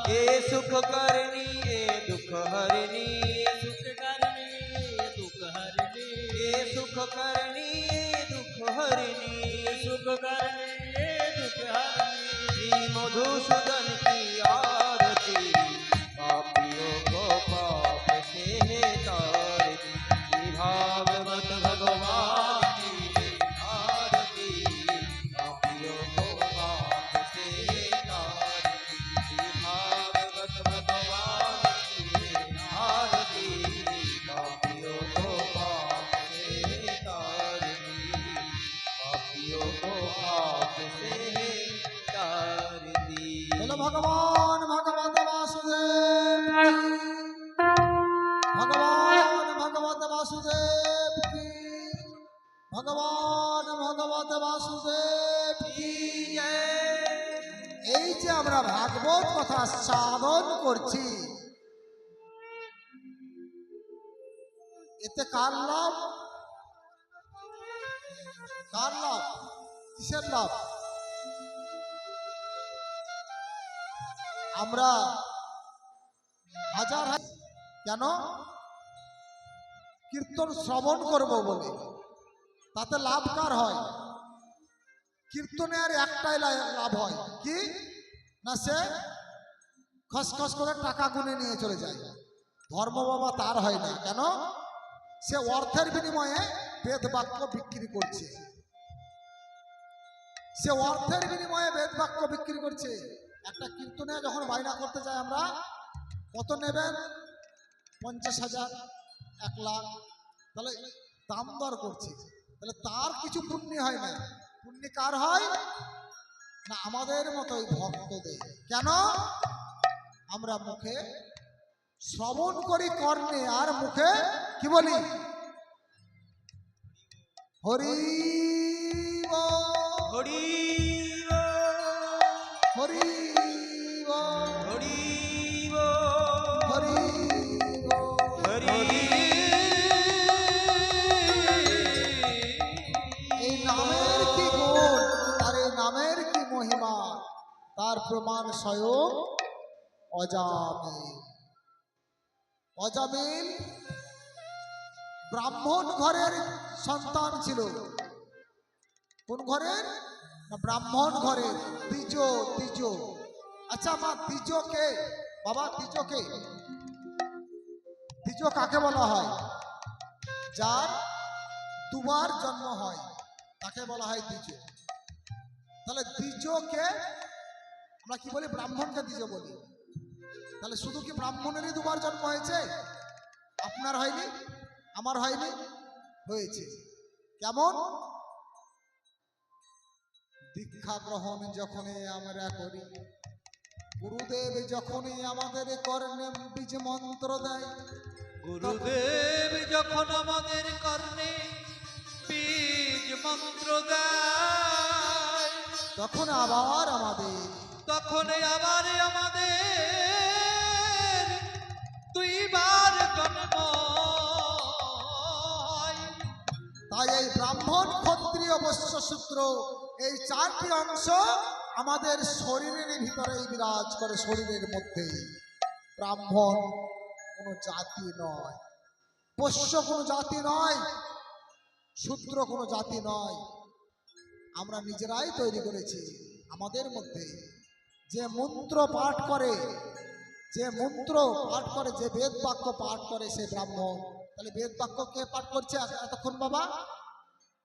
ये सुख करनी ये दुख हरनी, ये सुख करनी ये दुख हरनी, श्री मधुसूदन की आरती, पापियों को पाप से तारती, श्री भागवत भगवान की आरती, पापियों को पाप से तारती, श्री भागवत भगवान की आरती, पापियों को पाप से तारती, पापियों को पाप से तारती। बोलो भगवान भगवत वासुदेव की, भगवान भगवत वासुदेव की, भगवान भगवत वासुदेव की जय। এই যে আমরা ভাগবত কথা সাধন করছি, এতে কার লাভ? কার লাভ? কিসের লাভ? আমরা হাজার কেন কীর্তন শ্রবণ করব বলে, তাতে লাভ কার হয়? কীর্তনে আর একটাই লাভ হয় কি না, সে খসখস করে টাকা গুনে নিয়ে চলে যায়। ধর্ম বাবা তার হয় না। কেন? সে অর্থের বিনিময়ে বেদ বাক্য বিক্রি করছে। সে অর্থের বিনিময়ে বেদ বাক্য বিক্রি করছে। একটা কীর্তনে যখন বায়না করতে যাই আমরা, কত নেবেন? 50,000, 1 লাখ, তাহলে দাম দর করছে। তাহলে তার কিছু পুণ্য হয় না। পুণ্য কার হয় না? আমাদের মতোই ভক্তদের। কেন? আমরা মুখে শ্রবণ করি কর্ণে, আর মুখে কি বলি? হরি বল, হরি হরি বল, হরি হরি বল। হরি এই নামের কি গুণ আর এই নামের কি মহিমা, তার প্রমাণ স্বয়ং অজামিল। অজামিল ব্রাহ্মণ ঘরের সন্তান ছিল। কোন ঘরের? না, ব্রাহ্মণ ঘরের। দ্বিজ, দ্বিজ। আচ্ছা মা, দ্বিজ কে? বাবা, দ্বিজ কে? দ্বিজ কাকে বলা হয়? যার দুবার জন্ম হয় তাকে বলা হয় দ্বিজ। তাহলে দ্বিজকে আমরা কি বলি? ব্রাহ্মণকে দ্বিজ বলি। তাহলে শুধু কি ব্রাহ্মণেরই দুবার জন্ম হয়েছে? আপনার হয়নি, আমার হয়নি? হয়েছে। কেমন? দীক্ষা গ্রহণ যখনই আমরা করি, গুরুদেব যখনই আমাদের কর্ণে বীজ মন্ত্র দেয়, গুরুদেব যখন আমাদের কর্ণে বীজ মন্ত্র দেয়, তখন আবার আমাদের তখন আবার আমাদের দুইবার জন্ম হয়। তাই এই ব্রাহ্মণ, ক্ষত্রিয়, বৈশ্য, শূদ্র, এই 4টি অংশ আমাদের শরীরের ভিতরেই বিরাজ করে, শরীরের মধ্যে। ব্রাহ্মণ কোনো জাতি নয়, বৈশ্য কোনো জাতি নয়, শূদ্র কোনো জাতি নয়। আমরা নিজেরাই তৈরি করেছি। আমাদের মধ্যে যে মন্ত্র পাঠ করে, যে মন্ত্র পাঠ করে, যে বেদ বাক্য পাঠ করে, সে ব্রাহ্মণ। তাহলে বেদ বাক্য কে পাঠ করছে এতক্ষণ বাবা?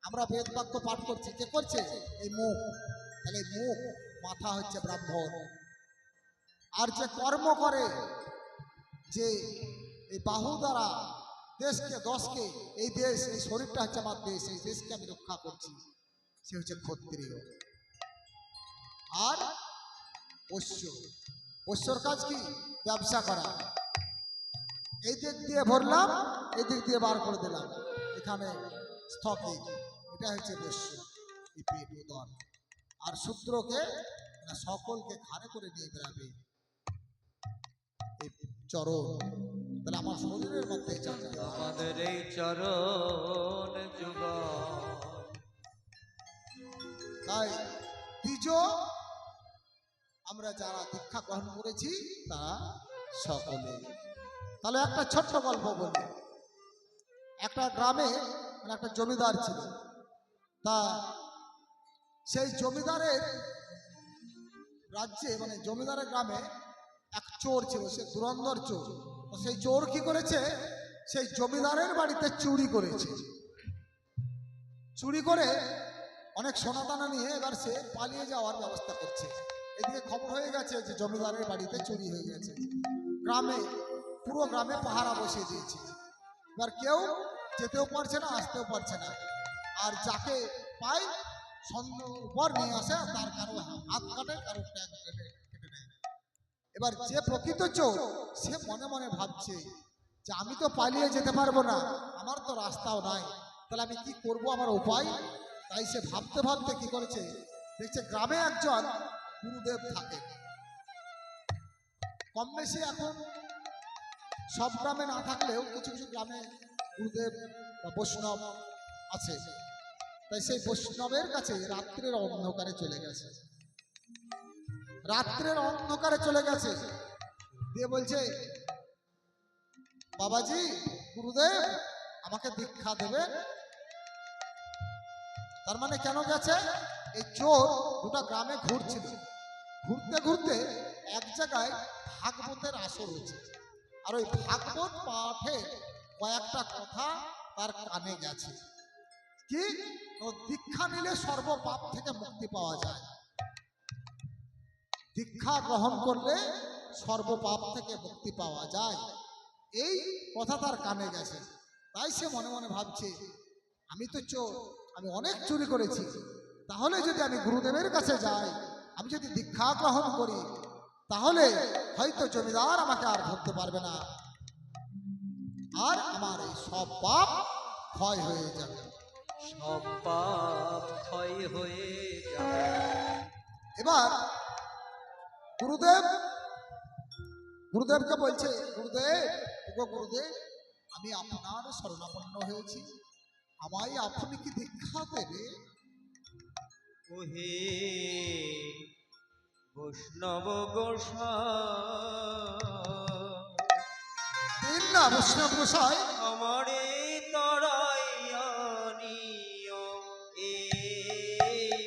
আমরা বেদ বাক্য পাঠ করছি। কে করছে? এই মুখ। তাহলে মুখ, মাথা হচ্ছে ব্রাহ্মণ। আর যে কর্ম করে, যে এই বাহু দ্বারা দেশকে, দশকে, এই দেশ, এই শরীরটা হচ্ছে আমার দেশ, এই দেশকে আমি রক্ষা করছি, সে হচ্ছে ক্ষত্রিয়। আর বৈশ্য, বৈশ্যর কাজ কি? ব্যবসা করা। এই দিক দিয়ে ভরলাম, এই দিক দিয়ে বার করে দিলাম, এখানে স্থকিং। এটা হচ্ছে বৈশ্য, এই পেট উদর। আর শূদ্রকে না, সকলকে ঘাড়ে করে নিয়ে বেড়াবে এই চরণ। তাহলে আমার শরীরের মধ্যে আমাদের এই চরণ যুগ, তাই দ্বিজ আমরা যারা দীক্ষা গ্রহণ করেছি তারা সকলে। তাহলে একটা ছোট্ট গল্প বলি। একটা গ্রামে মানে একটা জমিদার ছিল। তা সেই জমিদারের রাজ্যে, মানে জমিদারের গ্রামে এক চোর ছিল, সে ধুরন্ধর চোর। তো সেই চোর কি করেছে? সেই জমিদারের বাড়িতে চুরি করেছে। চুরি করে অনেক সোনাদানা নিয়ে এবার সে পালিয়ে যাওয়ার ব্যবস্থা করছে। এদিকে খবর হয়ে গেছে যে জমিদারের বাড়িতে চুরি হয়ে গেছে। গ্রামে, পুরো গ্রামে পাহারা বসিয়ে দিয়েছে। এবার কেউ যেতেও পারছে না, আসতেও পারছে না। আর যাকে পায় সন্ধ্যে উপর নিয়ে আসে, তার কারো হাত কাটে, কারো ট্যাগ কেটে নেয়। এবার যে প্রকৃত চোর, সে মনে মনে ভাবছে যে আমি তো পালিয়ে যেতে পারবো না, আমার তো রাস্তাও নাই, তাহলে আমি কি করব, আমার উপায়? তাই সে ভাবতে ভাবতে কি করেছে, দেখছে গ্রামে একজন গুরুদেব থাকে। কম বেশি এখন সব গ্রামে না থাকলেও কিছু কিছু গ্রামে গুরুদেব বা বৈষ্ণব আছে। তাই সেই বৈষ্ণবের কাছে রাত্রের অন্ধকারে চলে গেছে। রাত্রের অন্ধকারে চলে গেছে, দিয়ে বলছে, বাবাজি, গুরুদেব, আমাকে দীক্ষা দেবে। তার মানে কেন গেছে? এই চোর গোটা গ্রামে ঘুরছিল, ঘুরতে ঘুরতে এক জায়গায় ভাগবতের আসর হয়েছে, আর ওই ভাগবত পাঠে কয়েকটা কথা তার কানে গেছে। কি? ও দীক্ষা নিলে সর্বপাপ থেকে মুক্তি পাওয়া যায়, দীক্ষা গ্রহণ করলে সর্বপাপ থেকে মুক্তি পাওয়া যায়, এই কথা তার কানে গেছে। তাই সে মনে মনে ভাবছে, আমি তো চোর, আমি অনেক চুরি করেছি, তাহলে যদি আমি গুরুদেবের কাছে যাই, আমি যদি দীক্ষা গ্রহণ করি, তাহলে হয়তো জমিদার আমাকে আর ধরতে পারবে না, আর আমার এই সব পাপ ক্ষয় হয়ে যাবে। সব পাপ ক্ষয় হয়ে যাবে। এবার গুরুদেবকে বলছে, গুরুদেব, ওগো গুরুদেব, আমি আপনার শরণাপন্ন হয়েছি, আমায় আপনি কি দীক্ষা দেবে? ওহে বৈষ্ণব গোসাই, দিন না বৈষ্ণব গোসাই, আমারে তরাইয়া নিও, এ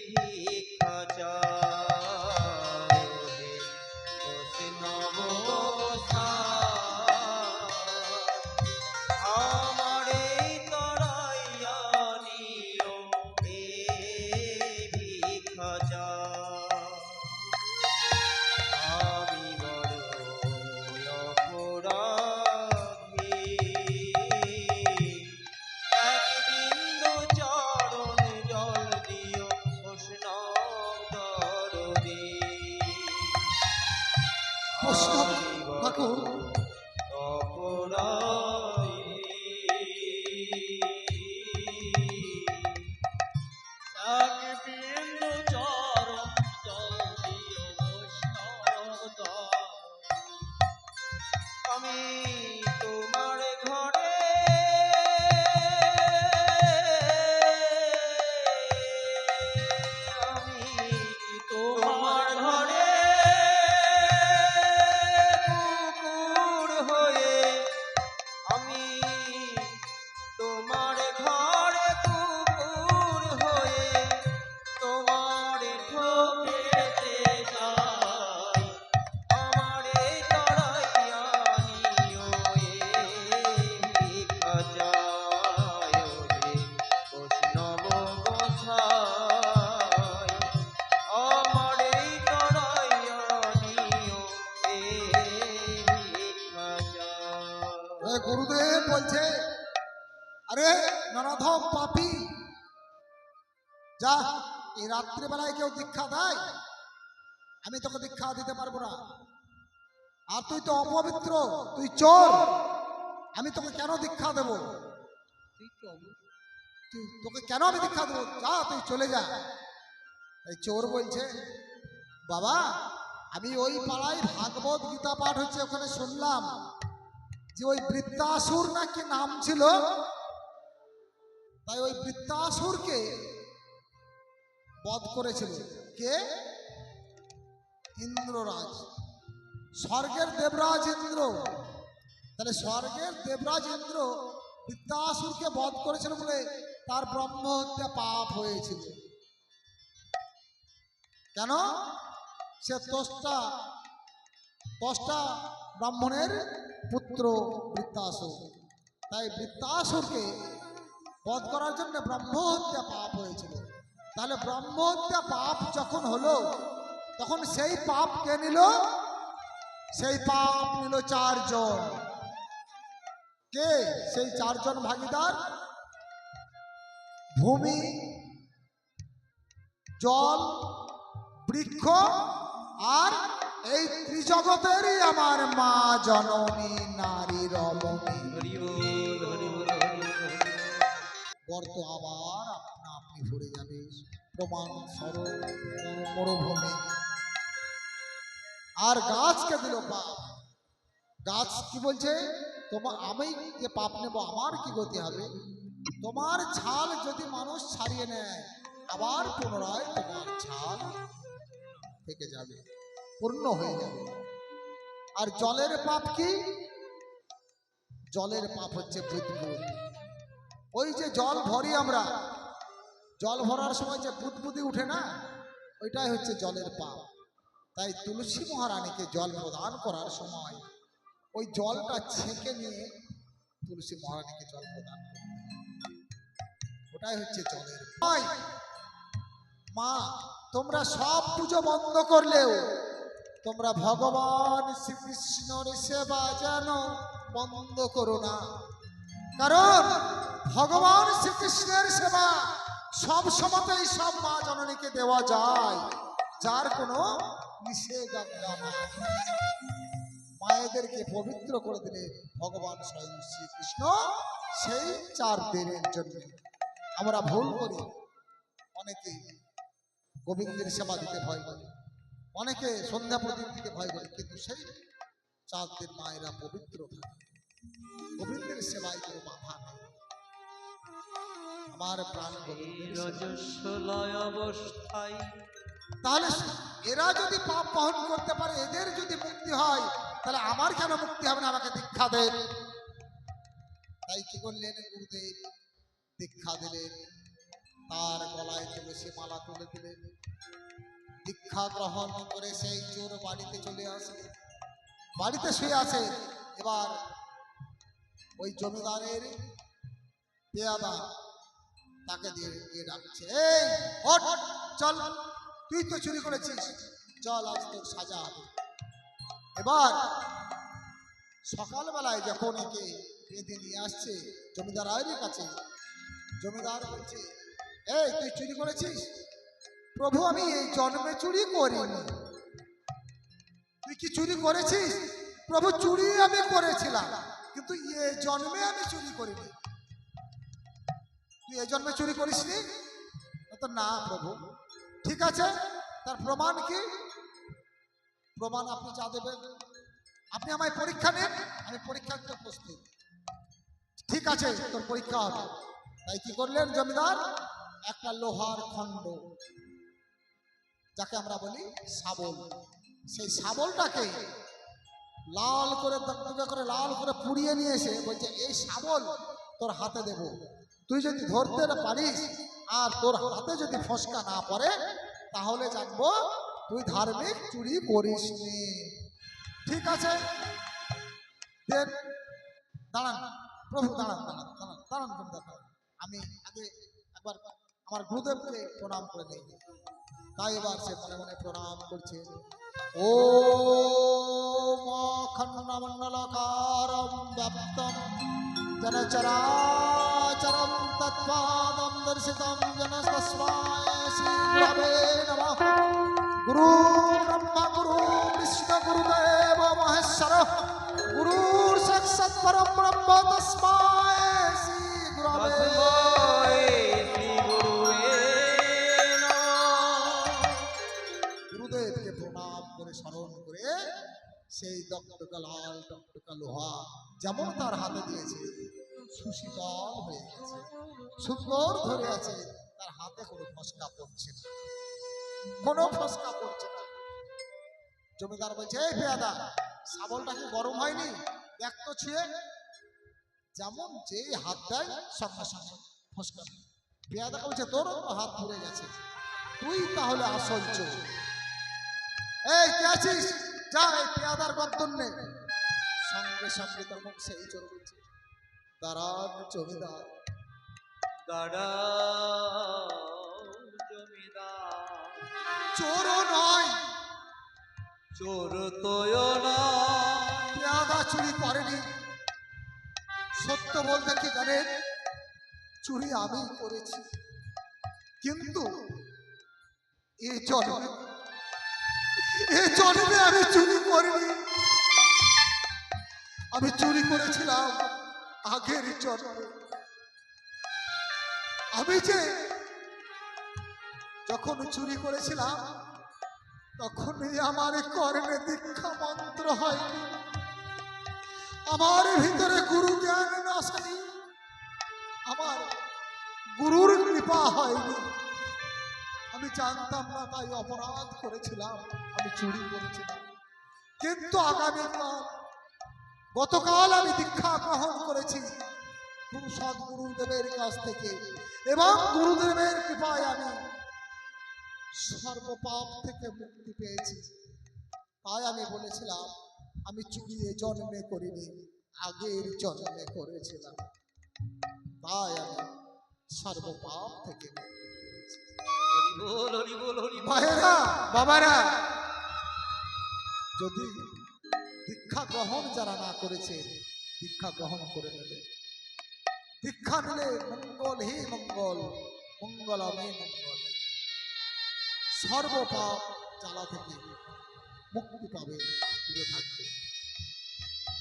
ভিক্ষা চাই। ওহে বৈষ্ণব গোসাই, আমারে তরাইয়া নিও, এ ভিক্ষা চাই। আমি বড় অপরাধী, এক বিন্দু চরণ জল দিও, বৈষ্ণব দরদী। বৈষ্ণব আমি বড় ঠাকুর, অপরাধী। এক বিন্দু চরণ জল দিও বৈষ্ণব দরদী। আমি তোমার ঘরে আমি তোমার ঘরে কুকুর হয়ে, আমি তোমার ঘরে কুকুর হয়ে তোমার ঠকেতে যাই। আমারে তরাইয়া নিও, এ ভিক্ষা চাই। ওহে বৈষ্ণব গোসাই, আমারে তরাইয়া নিও, এ ভিক্ষা চাই। এ গুরুদেব বলছে, আরে নরাধম পাপী, যা, এই রাত্রিবেলায় কেউ দীক্ষা দেয়? আমি তোকে দীক্ষা দিতে পারবো না। আর তুই তো অপবিত্র, তুই চোর, আমি তোকে কেন দীক্ষা দেব? তোকে কেন আমি দীক্ষা দেবো? যা, তুই চলে যা। এই চোর বলছে, বাবা, আমি ওই পাড়ায় ভাগবত গীতা পাঠ হচ্ছে, ওখানে শুনলাম যে ওই বৃত্তাসুর নাকি নাম ছিল, তাই ওই বৃত্তাসুরকে বধ করেছিল কে? ইন্দ্ররাজ, স্বর্গের দেবরাজ ইন্দ্র। তাহলে স্বর্গের দেবরাজ ইন্দ্র বৃত্তাসুরকে বধ করেছিল বলে তার ব্রহ্ম হত্যা পাপ হয়েছিল। কেন? সে ত্বষ্টা ব্রাহ্মণের পুত্র বৃত্তাসুর, তাই বৃত্তাসুরকে বধ করার জন্য ব্রহ্ম হত্যা পাপ হয়েছিল। তাহলে ব্রহ্ম হত্যা পাপ যখন হলো, তখন সেই পাপ কে নিল? সেই পাপ নিল চারজন। কে সেই চারজন ভাগীদার? ভূমি, জল, বৃক্ষ, আর এই ত্রিজগতেরই আমার মা জননী নারী রমণী। হরি বল, হরি বল, হরি বল। গর্ত আবার আপনা আপনি ভরে যাবে, প্রমাণ স্বরূপ মরুভূমি। আর গাছকে দিল পাপ। গাছ কি বলছে? আমি যে পাপ নেব, আমার কি গতি হবে? তোমার ছাল যদি মানুষ ছাড়িয়ে নেয়, আবার পুনরায় তোমার ছাল থেকে যাবে, পূর্ণ হয়ে যাবে। আর জলের পাপ কি? জলের পাপ হচ্ছে বুদবুদ। ওই যে জল ভরি আমরা, জল ভরার সময় যে বুদবুদি উঠে না, ওইটাই হচ্ছে জলের পাপ। তাই তুলসী মহারানীকে জল প্রদান করার সময় ওই জলটা ছেঁকে নিয়ে তুলসী মহারানীকে জল প্রদান করতে হয়। ওটাই হচ্ছে জলের পাপ। মা, তোমরা সব পুজো বন্ধ করলেও তোমরা ভগবান শ্রীকৃষ্ণর সেবা যেন বন্ধ করো না। কারণ ভগবান শ্রীকৃষ্ণের সেবা সব সময়তেই সব মা জননীকে দেওয়া যায়, যার কোনো নিষেধাজ্ঞা নাই। মায়েদেরকে পবিত্র করে দিলে ভগবান স্বয়ং শ্রীকৃষ্ণ সেই 4 দিনের জন্য। আমরা ভুল করি, অনেকে গোবিন্দের সেবা দিতে ভয় করে, অনেকে সন্ধ্যা প্রদীপ দিতে ভয় করে, কিন্তু সেই 4 দিন মায়েরা পবিত্র থাকে। গোবিন্দের সেবায় কোনো বাধা নেই। আমার প্রাণ গোবিন্দের সেবা। রজস্বলয় অবস্থায় তাহলে এরা যদি পাপ বহন করতে পারে, এদের যদি মুক্তি হয়, তাহলে আমার কেন মুক্তি হবে না? আমাকে দীক্ষা দেন। তাই কি করলেন গুরুদেব? দীক্ষা দিলেন, তার গলায় তুলসী মালা তুলে দিলেন। দীক্ষা গ্রহণ করে সেই চোর বাড়িতে চলে আসে, বাড়িতে শুয়ে আছে। এবার ওই জমিদারের পেয়াদা তাকে দিয়ে ডাকছে, এই ওঠ, চল, তুই তো চুরি করেছিস, চল আজ তোর সাজা হবে। এবার সকালবেলায় যখন একে বেঁধে নিয়ে আসছে জমিদারের কাছে, জমিদার বলছে, এই তুই চুরি করেছিস? প্রভু, আমি এই জন্মে চুরি করিনি। তুই কি চুরি করেছিস? প্রভু, চুরি আমি করেছিলাম, কিন্তু এই জন্মে আমি চুরি করিনি। তুই এই জন্মে চুরি করিসনি? তো না প্রভু। ঠিক আছে, তার প্রমাণ কি? প্রমাণ আপনি যা দেবেন, আপনি আমায় পরীক্ষা নেন, আমি পরীক্ষা দিতে প্রস্তুত। ঠিক আছে, তোর পরীক্ষা হবে। তাই কি করলেন জমিদার? একটা লোহার খণ্ড, যাকে আমরা বলি শাবল, সেই শাবলটাকে লাল করে দগদগে করে লাল করে পুড়িয়ে নিয়ে এসে বলছে, এই শাবল তোর হাতে দেব, তুই যদি ধরতে না পারিস আর তোর হাতে যদি ফসকা না পড়ে, তাহলে জানবো তুই ধার্মিক চুরি করিসনি। ঠিক আছে, দেন। দাঁড়ান প্রভু, দাঁড়ান দাঁড়ান দাঁড়ান দাঁড়ান জমিদার, দাঁড়ান। আমি আগে একবার আমার গুরুদেবকে প্রণাম করে নেই। তাই এবার সে মনে মনে প্রণাম করছে। ও খণ্ডমণ্ডলকারম ব্যাপ্তম যেন চরাচরম তৎপাদম দর্শিতম যেন তস্মায় শ্রী গুরবে নমঃ। গুরু ব্রহ্মা গুরু বিষ্ণু গুরুদেব মহেশ্বর, গুরুর সাক্ষাৎ পরম ব্রহ্ম তস্মায় শ্রী গুরবে। গুরুদেবকে প্রণাম করে স্মরণ করে সেই দগদগা লাল টকটকা লোহা যেমন তার হাতে দিয়েছে, সুশীতল হয়ে গেছে, সুন্দর ধরে আছে, তার হাতে কোনো ফসকা পড়ছে না, কোনো ফসকা পড়ছে না। জমিদার বলছে, এই পেয়াদা, শাবলটা কি গরম হয়নি? দেখ তো ছুঁয়ে। যেমন যেই হাত দেয় সঙ্গে সঙ্গে ফসকা। পেয়াদা বলছে, তোর হাত পুড়ে গেছে, তুই তাহলে আসল চোর। এই কে আছিস? যা এই পেয়াদার গর্দন নে। সঙ্গে সঙ্গে তখন সেই চোর বলছে, দাঁড়ান জমিদার। দাঁড়াও জমিদার, চোরও নয়, চোর তোয় না, পেয়াদা চুরি করেনি। সত্য বলতে কি জানেন, চুরি আমি করেছি, কিন্তু এই জন্মে আমি চুরি করিনি। আমি চুরি করেছিলাম আগের জন্মে। আমি যে যখন চুরি করেছিলাম তখনই আমার কর্ণে দীক্ষা মন্ত্র হয়নি, আমার ভিতরে গুরু জ্ঞান আসেনি, আমার গুরুর কৃপা হয়নি। আমি জানতাম না, তাই অপরাধ করেছিলাম, আমি চুরি করেছিলাম। কিন্তু গতকাল আমি দীক্ষা গ্রহণ করেছি, গুরু সদ্গুরুদেবের কাছ থেকে এবং গুরুদেবের কৃপায় আমি সর্বপাপ থেকে মুক্তি পেয়েছি। তাই আমি বলেছিলাম আমি চুরি এ জন্মে করিনি, আগের জন্মে করেছিলাম। তাই আমি সর্বপাপ থেকে মুক্তি পেয়েছি। হরি বল হরি বল হরি বল। ভাইয়েরা বাবারা, যদি দীক্ষা গ্রহণ যারা না করেছে দীক্ষা গ্রহণ করে নেবে। দীক্ষা নিলে মঙ্গল হে মঙ্গল, মঙ্গলমে মঙ্গল। সর্বপাপ জ্বালা থেকে মুক্তি পাবে, দূরে থাকবে।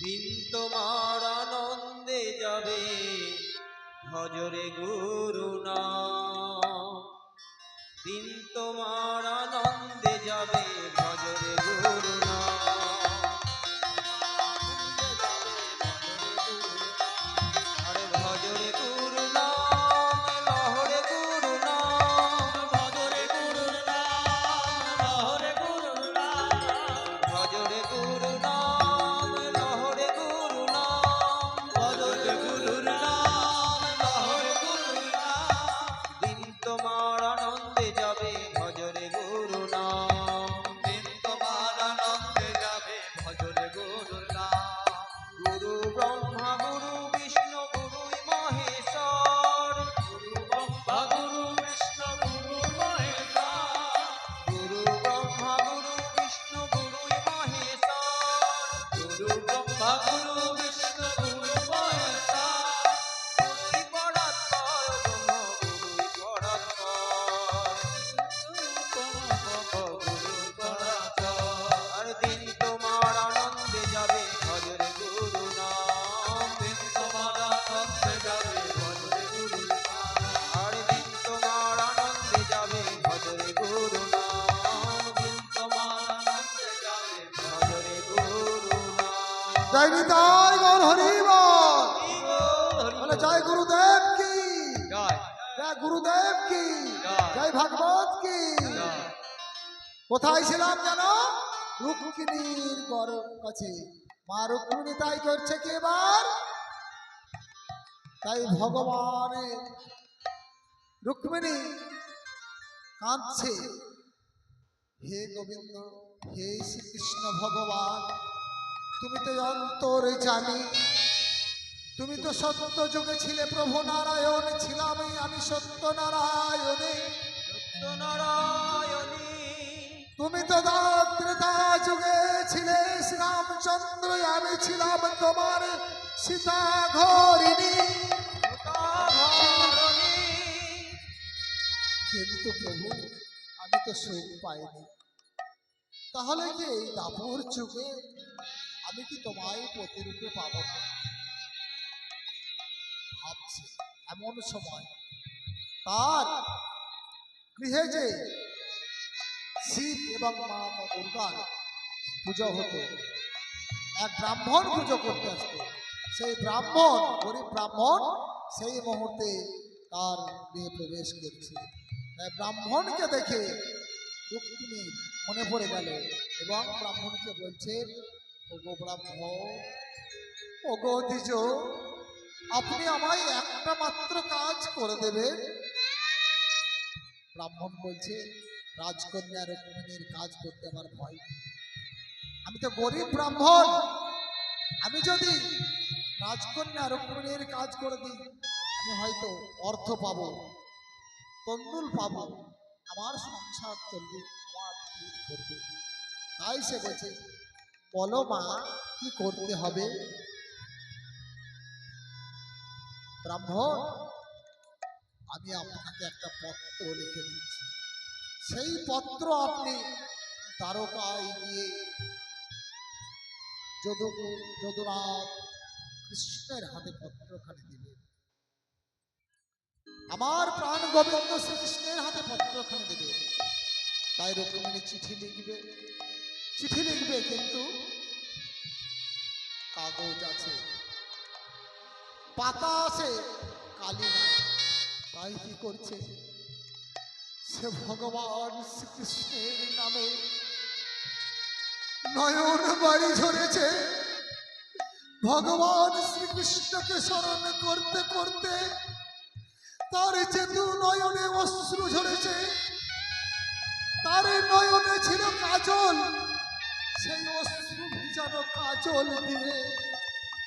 দিন তোমার আনন্দে যাবে, ভজরে গুরু নাম। দিন তোমার আনন্দে যাবে, ভজরে গুরু নাম। আরে ভজরে গুরু নাম, লহরে গুরু নাম। ভজরে গুরুর নাম, লহরে গুরুর নাম। ভজরে গুরু নাম, লহরে গুরু নাম। ভজরে গুরুর নাম, লহরে গুরুর নাম। দিন তোমার আনন্দে যাবে, ভজরে গুরু নাম। দিন তোমার আনন্দে যাবে, ভজরে গুরুর নাম। গুরু ব্রহ্মা গুরু বিষ্ণু গুরুই মহেশ্বর। গুরু ব্রহ্মা গুরু বিষ্ণু গুরু মহেশ্বর। গুরু ব্রহ্মা গুরু বিষ্ণু গুরুই মহেশ্বর। গুরু ব্রহ্মা গুরু বিষ্ণু গুরু মহেশ্বর। গুরুই পরাৎপর, ব্রহ্ম গুরুই পরাৎপর। গুরু পরাৎপর। আর দিন তোমার আনন্দে যাবে, ভজরে গুরু নাম। দিন তোমার আনন্দে যাবে, ভজরে গুরুর নাম। আর দিন তোমার আনন্দে যাবে, ভজরে গুরু নাম। দিন তোমার আনন্দে যাবে, ভজরে গুরু নাম। জয় নিতাই গৌর হরি বল। হরি বল, হরি বলে বল। জয় গুরুদেব কি, জয় জয় গুরুদেব কি, জয়। জয় ভাগবত কি। জয়। কোথায় ছিলাম জানো? রুক্মিণীর কাছে। মা রুক্মিণী তাই করছে কি এবার? তাই ভগবানের রুক্মিণী কাঁদছে, হে গোবিন্দ, হে শ্রীকৃষ্ণ ভগবান, তুমি তো অন্তর জানি, তুমি তো সত্য যুগে ছিলে প্রভু নারায়ণ, ছিলাম আমি সত্য নারায়ণে। সত্যনারায়ণী তুমি তো ত্রেতা যুগে ছিলে শ্রীরামচন্দ্র, আমি ছিলাম তোমার সীতা ঘরিণী। সীতাভরণী। কিন্তু প্রভু আমি তো সুখ পাইনি, তাহলে কি এই দাপর যুগে আমি কি তোমায় প্রতিরূপে পাবো না? ভাবছি এমন সময় তার গৃহে যে শিব এবং মা দুর্গার পুজো হতো, এক ব্রাহ্মণ পুজো করতে আসতো। সেই ব্রাহ্মণ, গরিব ব্রাহ্মণ, সেই মুহূর্তে তার গৃহে প্রবেশ করছে। তাই ব্রাহ্মণকে দেখে রুক্মিণী মনে পড়ে গেল এবং ব্রাহ্মণকে বলছে, ওগো ব্রাহ্মণ, ওগো দ্বিজ, আপনি আমায় একটা মাত্র কাজ করে দেবেন। ব্রাহ্মণ বলছে, রাজকন্যা রুক্মিণীর কাজ করতে আমার ভয়, আমি তো গরিব ব্রাহ্মণ, আমি যদি রাজকন্যা রুক্মিণীর কাজ করে দিই আমি হয়তো অর্থ পাবো, তন্দুল পাবো, আমার সংসার চলবে, আমার পেট ভরবে। তাই সে বলছে, বলো মা কি করতে হবে? ব্রাহ্মণ, আমি আপনাকে একটা পত্র লিখে দিচ্ছি, সেই পত্র আপনি দ্বারকায় গিয়ে যদুনাথ কৃষ্ণের হাতে পত্রখানি দিবেন, আমার প্রাণ গোবিন্দ শ্রীকৃষ্ণের হাতে পত্রখানি দিবেন। তাই রুক্মিণী চিঠি লিখবে, চিঠি লিখবে, কিন্তু কাগজ আছে, পাতা আছে, কালি নাই। তাই কি করছে, সে ভগবান শ্রীকৃষ্ণের নামে নয়ন বাড়ি ঝরেছে, ভগবান শ্রীকৃষ্ণকে স্মরণ করতে করতে তার যে দু নয়নে অশ্রু ঝরেছে, তার নয়নে ছিল কাজল, সেই অশ্রু ভিজানো কাজল দিয়ে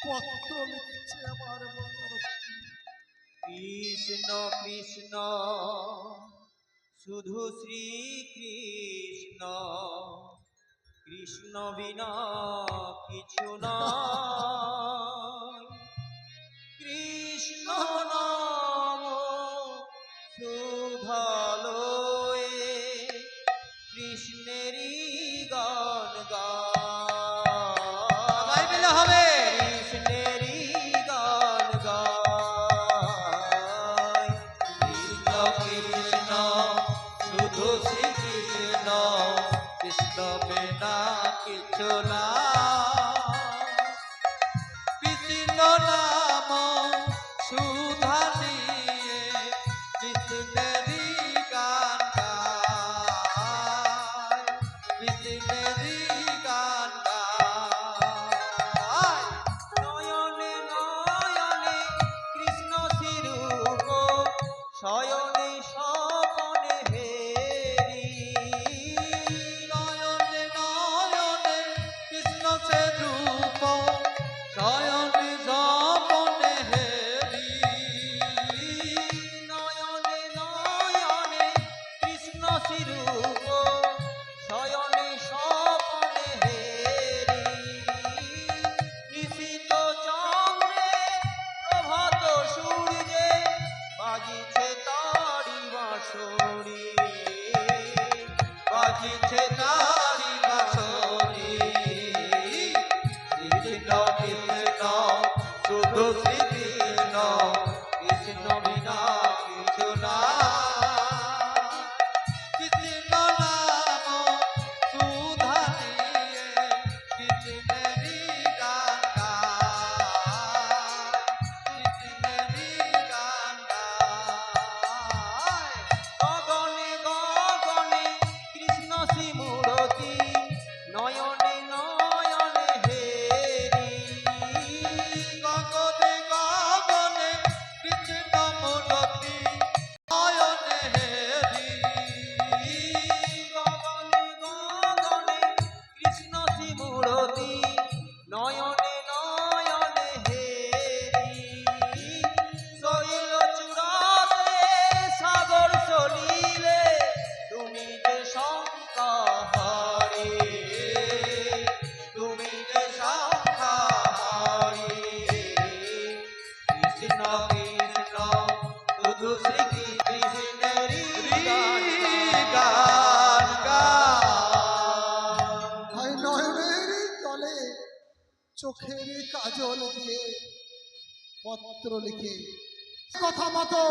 পত্র লিখছে আমার মনের। কৃষ্ণ কৃষ্ণ শুধু শ্রী কৃষ্ণ, কৃষ্ণ বিনা কিছু নয়। কৃষ্ণ নাম সুধালয়ে কৃষ্ণেরই গান গাই মিলে হবে। কৃষ্ণেরই গান গাই। কৃষ্ণ কৃষ্ণ শুধু শ্রী কৃষ্ণ, কৃষ্ণ বিনা কিছু না। কৃষ্ণ নাম সুধা নিয়ে কৃষ্ণেরই গান গায়, কৃষ্ণেরই গান গায়। নয়নে নয়নে কৃষ্ণ স্বরূপ, শয়নে স্বপনে হেরি। নয়নে নয়নে কৃষ্ণ স্বরূপ, শয়নে স্বপনে হেরি। নয়নে নয়নে কৃষ্ণ স্বরূপ, শয়নে স্বপনে হেরি। নিশীত চন্দ্রে প্রভাত সূর্যে বাজিছে তারি বাঁশরি, বাজিছে তারি বাঁশরি। কৃষ্ণ কৃষ্ণ শুধু শ্রী কৃষ্ণ, কৃষ্ণ বিনা কিছু না। কৃষ্ণ নাম সুধা নিয়ে কৃষ্ণেরই গান গায়, কৃষ্ণেরই গান গায়। গগনে গগনে কৃষ্ণ শ্রীমূরতি, নয়নে নয়নে হেরি। গগনে গগনে কৃষ্ণ মূরতি, নয়নে হেরি। গগনে গগনে কৃষ্ণ শ্রীমূরতি, নয়নে নয়নে হেরি। শৈল চূড়াতে সাগর সলিলে তুমি যে শঙ্কাহারি, তুমি যে শঙ্কাহারি। কৃষ্ণ কৃষ্ণ শুধু শ্রী কৃষ্ণেরই গান গান। ভাই নয়নের জলে চোখের কাজল দিয়ে পত্র লিখে কথা মতো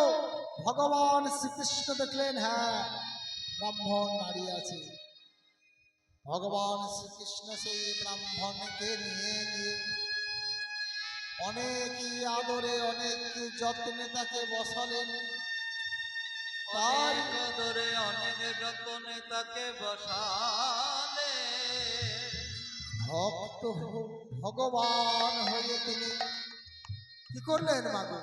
ভগবান শ্রীকৃষ্ণ দেখলেন, হ্যাঁ ব্রাহ্মণ দাঁড়িয়ে আছে। ভগবান শ্রীকৃষ্ণ সেই ব্রাহ্মণকে নিয়ে গিয়ে অনেকই আদরে অনেক যত্নে তাকে বসালেন। তার অনেক আদরে অনেক যতনে তাকে বসালে। ভক্ত ভগবান হয়ে তিনি কি করলেন মাগো?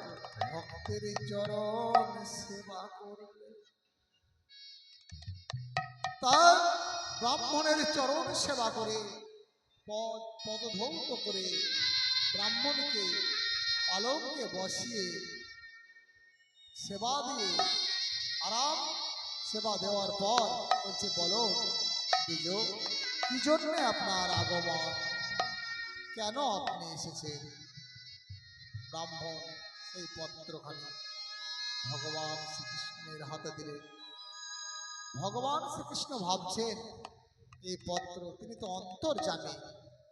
ভক্তের চরণ সেবা করলেন। তার ব্রাহ্মণের চরণ সেবা করে পদধৌত করে ব্রাহ্মণকে পালঙ্কে বসিয়ে সেবা দিয়ে আরাম সেবা দেওয়ার পর বলছে, বলো দ্বিজ, কি জন্যে আপনার আগমন, কেন আপনি এসেছেন? ব্রাহ্মণ সেই পত্রখানি ভগবান শ্রীকৃষ্ণের হাতে দিলেন। ভগবান শ্রীকৃষ্ণ ভাবছেন এই পত্র, তিনি তো অন্তর্যামী,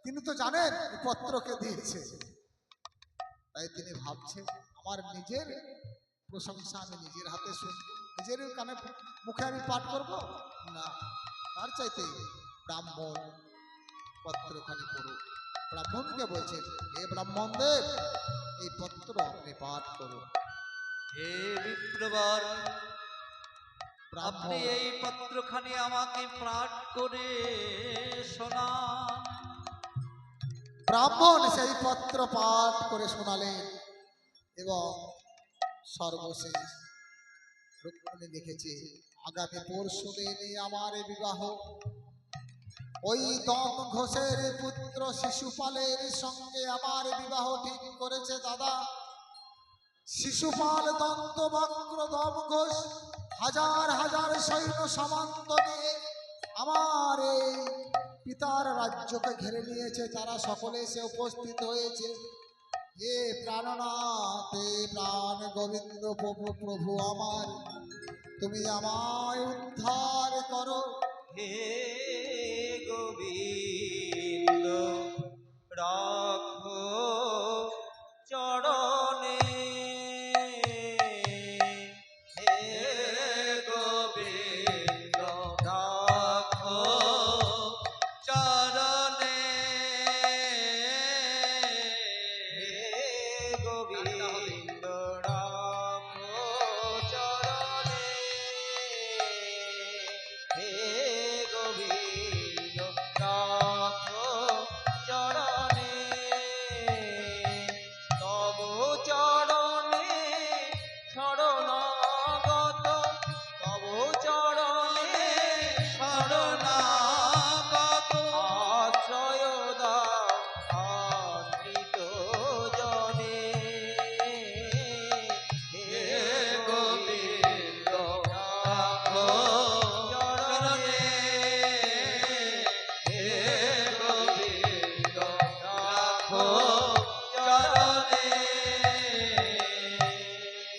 তিনি তো জানেন এই পত্রকে দিয়েছে। তাই তিনি ভাবছেন আমার নিজের প্রশংসা আমি নিজের হাতে শুনব, নিজের কানে মুখে আমি পাঠ করব না, তার চাইতে ব্রাহ্মণ পত্রখানি পড়ুক। ব্রাহ্মণকে বলছেন, হে ব্রাহ্মণদেব এই পত্র আপনি পাঠ করুন। হে বিপ্রবর, আপনি ব্রাহ্মণ এই পত্রখানি আমাকে পাঠ করে শোনান। ব্রাহ্মণ সেই পত্র পাঠ করে শোনালেন এবং সর্বশেষ রুক্মিণী লিখেছে, আগামী পরশু দিনে আমার বিবাহ ওই দম ঘোষের পুত্র শিশুপালের সঙ্গে আমার বিবাহ ঠিক করেছে দাদা। শিশুপাল দন্তবক্র দম ঘোষ হাজার হাজার সৈন্য সামন্ত নিয়ে আমার এই পিতার রাজ্যকে ঘিরে নিয়েছে, তারা সকলে এসে উপস্থিত হয়েছে। হে প্রাণনাথ, হে প্রাণ গোবিন্দ প্রভু, প্রভু আমার, তুমি আমায় উদ্ধার করো। হে গোবিন্দ রাখো চরণে, হে গোবিন্দ রাখো চরণে, হে গোবিন্দ রাখো চরণে, হে গোবিন্দ রাখো চরণে, তব চরণে শরণাগত, তব চরণে শরণাগত, আশ্রয় দাও আশ্রিত জনে, হে গোবিন্দ রাখো চরণে, হে গোবিন্দ রাখো চরণে।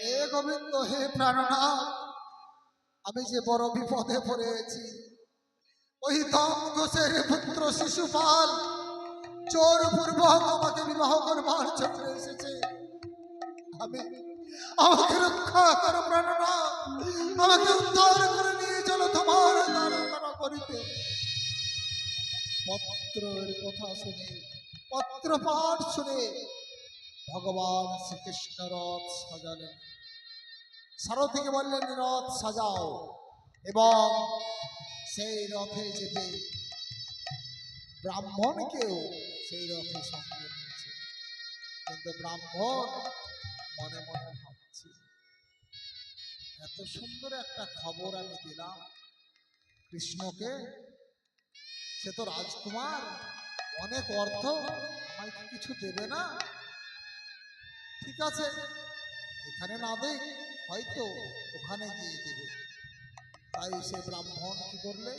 হে গোবিন্দ, হে প্রাণনাথ, আমি যে বড় বিপদে পড়েছি। ওই দম ঘোষের পুত্র শিশুপাল চোর পূর্বক আমাকে বিবাহ করবার জন্য এসেছে। আমাকে রক্ষা করো প্রাণনাথ, আমাকে উদ্ধার করে নিয়ে চলো তোমার দ্বারকা করিতে। পত্রের কথা শুনে, পত্র পাঠ শুনে ভগবান শ্রীকৃষ্ণ রথ সাজালেন। সারথীকে বললেন, রথ সাজাও, এবং সেই রথে যেতে ব্রাহ্মণকেও সেই রথে সঙ্গে নিয়েছে। কিন্তু ব্রাহ্মণ মনে মনে ভাবছে, এত সুন্দর একটা খবর আমি দিলাম কৃষ্ণকে, সে তো রাজকুমার, অনেক অর্থ, আমায় কি কিছু দেবে না? ঠিক আছে, এখানে না দেখ, হয়তো ওখানে গিয়ে দেবে। তাই সে ব্রাহ্মণ কি করলে,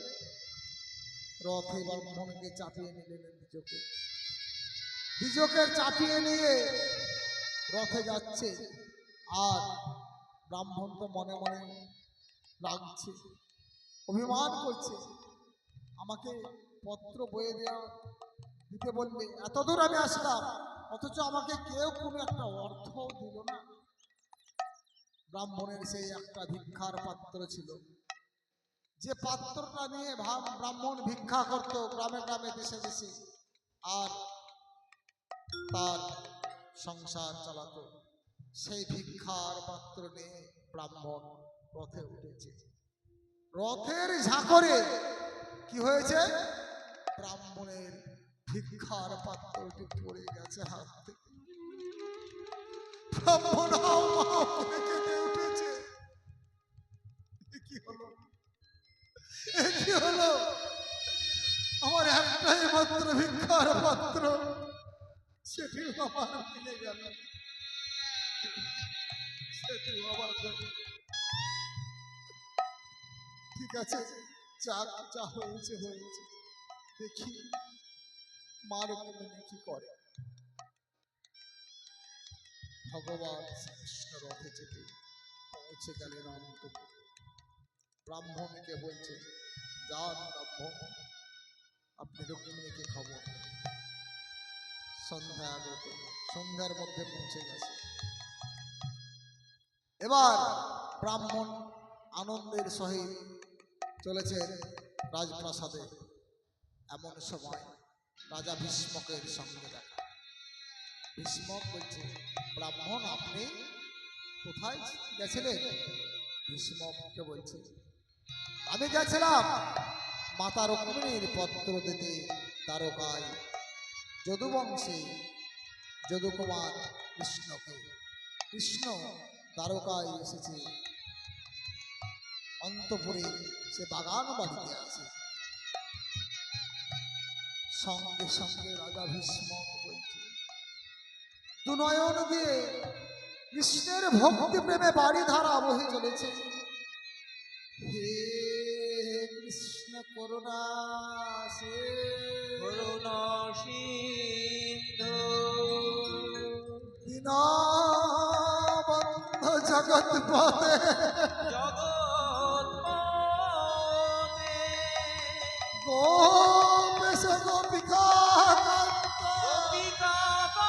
রথে ব্রাহ্মণকে চাপিয়ে নিলেন দ্বিজকে। দ্বিজকে চাপিয়ে নিয়ে রথে যাচ্ছে, আর ব্রাহ্মণ তো মনে মনে লাগছে, অভিমান করছে, আমাকে পত্র বয়ে দেওয়া দিতে বললে, এতদূর আমি আসলাম, অথচ আমাকে কেউ কোনো একটা অর্থ দিল না। ব্রাহ্মণের সেই একটা ভিক্ষার পাত্র ছিল, যে পাত্রটা নিয়ে ব্রাহ্মণ ভিক্ষা করত গ্রামে গ্রামে, দেশে দেশে, আর তার সংসার চালাতো। সেই ভিক্ষার পাত্র নিয়ে ব্রাহ্মণ রথে উঠেছে। রথের ঝাঁকরে কি হয়েছে, ব্রাহ্মণের ভিক্ষার পাত্রটি পড়ে গেছে হাত থেকে। ব্রাহ্মণ হাও মাও করে কেঁদে উঠেছে। এ কি হলো, এ কি হলো, আমার একটাই মাত্র ভিক্ষার পাত্র, সেটিও আমার মিলে গেল, সেটিও আমার গেল। ঠিক আছে, যা যা হয়েছে হয়েছে, দেখি মার মনে কি করে। ভগবান শ্রীকৃষ্ণ রথে চেপে পৌঁছে গেলেন অন্তপুরে। ব্রাহ্মণকে বলছে, যান ব্রাহ্মণ, আপনি রুক্মিণীকে খবর দেন। সন্ধ্যা আগত, সন্ধ্যার মধ্যে পৌঁছে গেছে। এবার ব্রাহ্মণ আনন্দের সহিত চলেছেন রাজপ্রাসাদে। এমন সময় রাজা ভীষ্মকের সঙ্গে দেখা। ভীষ্মক বলছে, ব্রাহ্মণ আপনি কোথায় গেছিলেন? ভীষ্মককে বলছে, আমি গেছিলাম মাতা রুক্মিণীর পত্র দিতে দ্বারকায়। যদুবংশে যদুকুমার কৃষ্ণকে। কৃষ্ণ দ্বারকায় এসেছে, অন্তপুরে সে বাগান বাড়িতে আছে। সঙ্গে সঙ্গে রাজা ভীষ্ম বলছে, দুনয়ন দিয়ে কৃষ্ণের ভক্তি প্রেমে বাড়ি ধারা বহে চলেছে। হে কৃষ্ণ করুণা সে করুণা সিন্ধু দীনবন্ধ জগৎপতে জগৎপতে গোপেশ গোপিকা গোপিকাকান্ত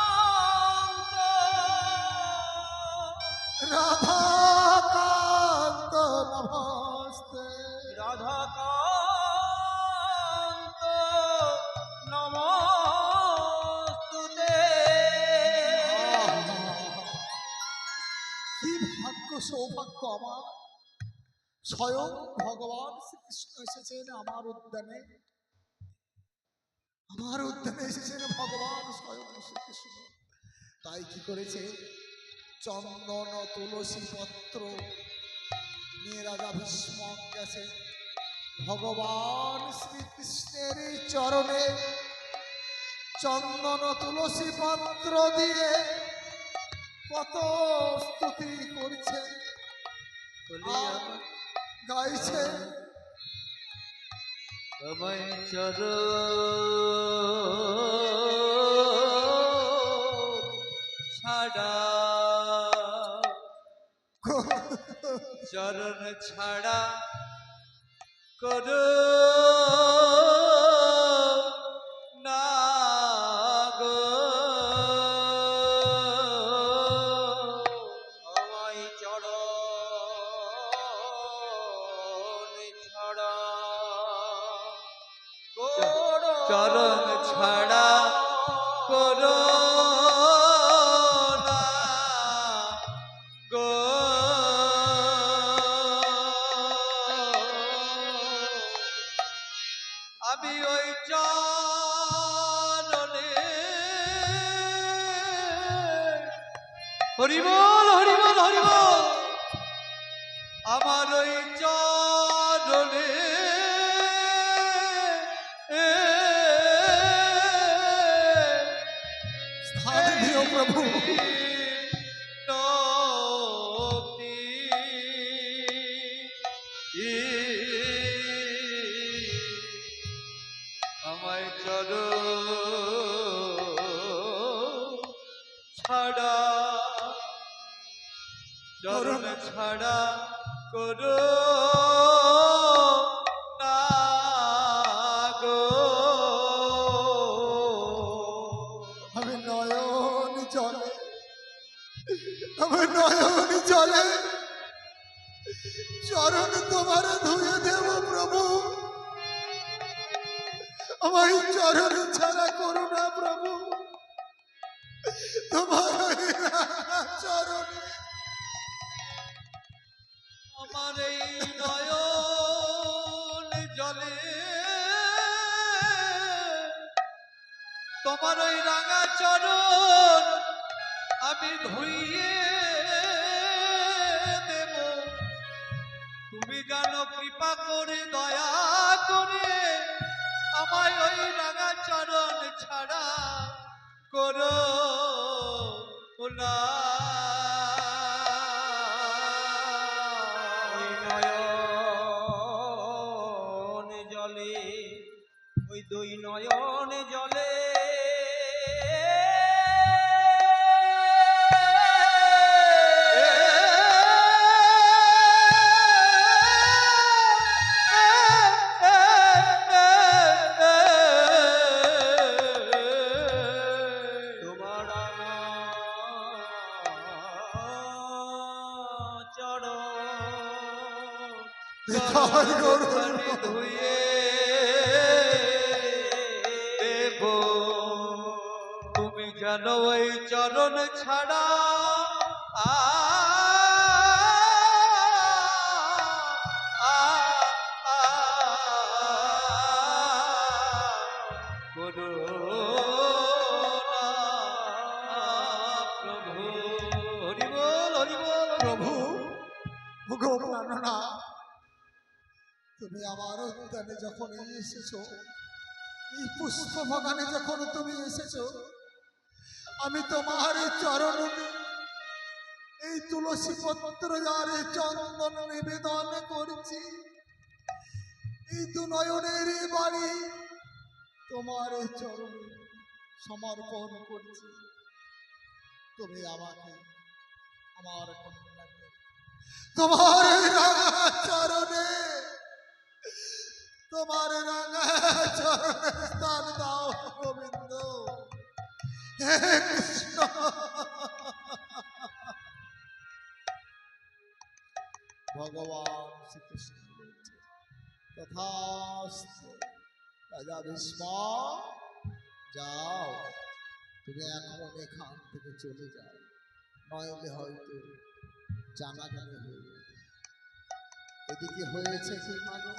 রাধাকান্ত নমস্তে। রাধাকান্ত নমস্তুতে। কি ভাগ্য সৌভাগ্য আমার, স্বয়ং ভগবান শ্রীকৃষ্ণ এসেছেন আমার উদ্যানে। আমার উদ্যানে এসেছেন ভগবান স্বয়ং শ্রীকৃষ্ণ। তাই কি করেছে, চন্দন তুলসী পত্র নিয়ে রাজা ভীষ্ম গেছে ভগবান শ্রীকৃষ্ণের চরণে। চন্দন তুলসী পত্র দিয়ে কত স্তুতি করছে, আর গাইছে, তোমায় চরণ ছাড়া, চরণ ছাড়া করো না গো। আমায় চরণ ছাড়া করো, চরণ ছাড়া করো না গো। আমি ওই চরণে হরিবল হরিবল হরিবল, আমার ওই চরণে স্থান দিও প্রভু। আমায় চরণ ছাড়া, চরণ ছাড়া করো না গো। আমি নয়ন জলে, আমার নয়ন জলে চরণ তোমার ধুয়ে দেব প্রভু। আমায় চরণ ছাড়া করো না প্রভু, তোমার চরণে। আমার এই নয়ন জলে তোমার ওই রাঙা চরণ আমি ধুইয়ে দেব। তুমি জানো কৃপা করে দয়া করে আমায় ওই রাঙা চরণ ছাড়া করো না। ওই নয়ন জলে, ওই দুই নয়ন জলে তোমার চরণ ধুয়ে দেব। তুমি জানো ওই চরণ ছাড়া করো আমার উদ্যানে যখন এসেছো, এই পুষ্প বাগানে যখন তুমি এসেছো, আমি তোমার চরণে এই তুলসী পত্র আর এই চন্দন নিবেদন করছি। এই দু নয়নের বাড়ি তোমার চরণে সমর্পণ করছি। তুমি আমাকে আমার কন্যাকে তোমার রাঙা চরণে, তোমার রাঙা চরণে স্থান দাও গোবিন্দ। হে কৃষ্ণ। ভগবান শ্রীকৃষ্ণ বলছে, তথাস্তু। রাজা ভীষ্ম, যাও, তুমি এখন এখান থেকে চলে যাও, নইলে হয়তো জানা জানি হয়ে যাবে। এদিকে হয়েছে কি মানো,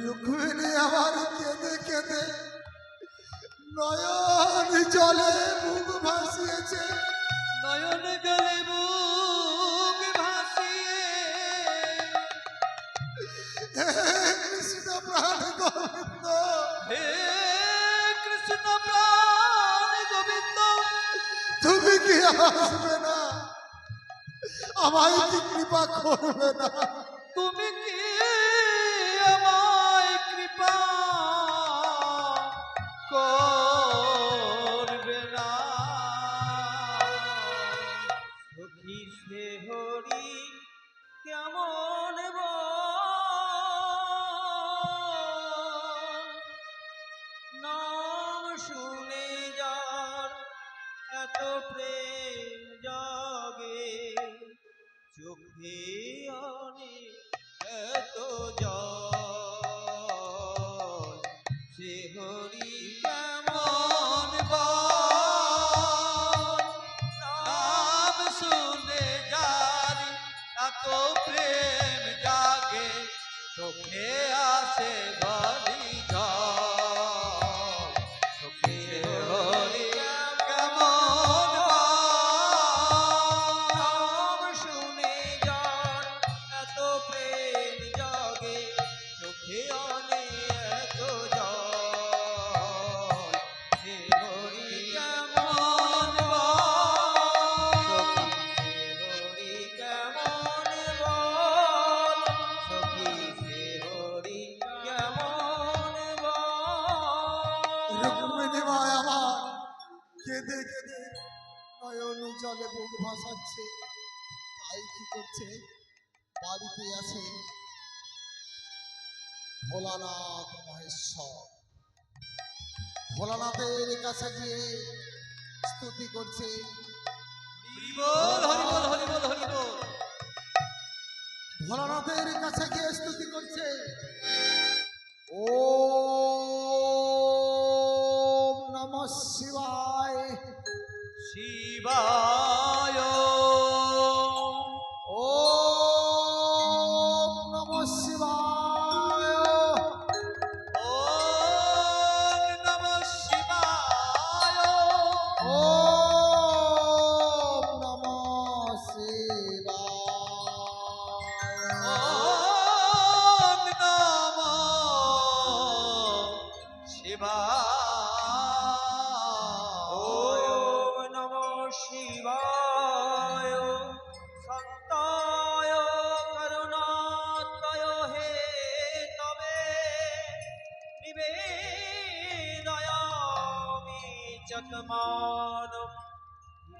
রুক্মিণী আমার কেঁদে কেঁদে নয়ন জলে মুখ ভাসিয়েছে। নয়ন জলে বুক ভাসিয়ে হে কৃষ্ণ প্রাণ গোবিন্দ, হে কৃষ্ণ প্রাণ গোবিন্দ, তুমি কি আসবে না? আমায় কি কৃপা করবে না? তুমি কি আমায় কৃপা করবে না? সখী সে হরি কেমন নাম শুনে যার এত প্রেম জাগে, চোখে আনে এত জল, সে হরি কেমন নাম শুনে যার এত প্রেম জাগে, চোখে আসে বালি জল। চোখে হরি কেমন নাম শুনে যার এত প্রেম জাগে, চোখে আনে এত জল, সে হরি কেমন সখী সে হরি কেমন সখী সে হরি কেমন রুক্মিণী মায় আমার কেঁদে কেঁদে নয়ন জলে বুক ভাসাচ্ছে। তাই কি করছে, বাড়িতে আছে ভোলানাথ মহেশ্বর। ভোলানাথের কাছে গিয়ে স্তুতি করছে। হরিবল হরিবল হরিবল হরিবল। ভোলানাথের কাছে গিয়ে স্তুতি করছে, ও নমঃ শিবায়, শিবায় ও নমঃ শিবায়, ওম নমঃ শিবায়, ও নমঃ শিবায়, ওম নমঃ শিবায়। ওম নমঃ শিবায়, সত্যায় করুণাত্ময় হে তবে নিবেদয়ামি চকমানম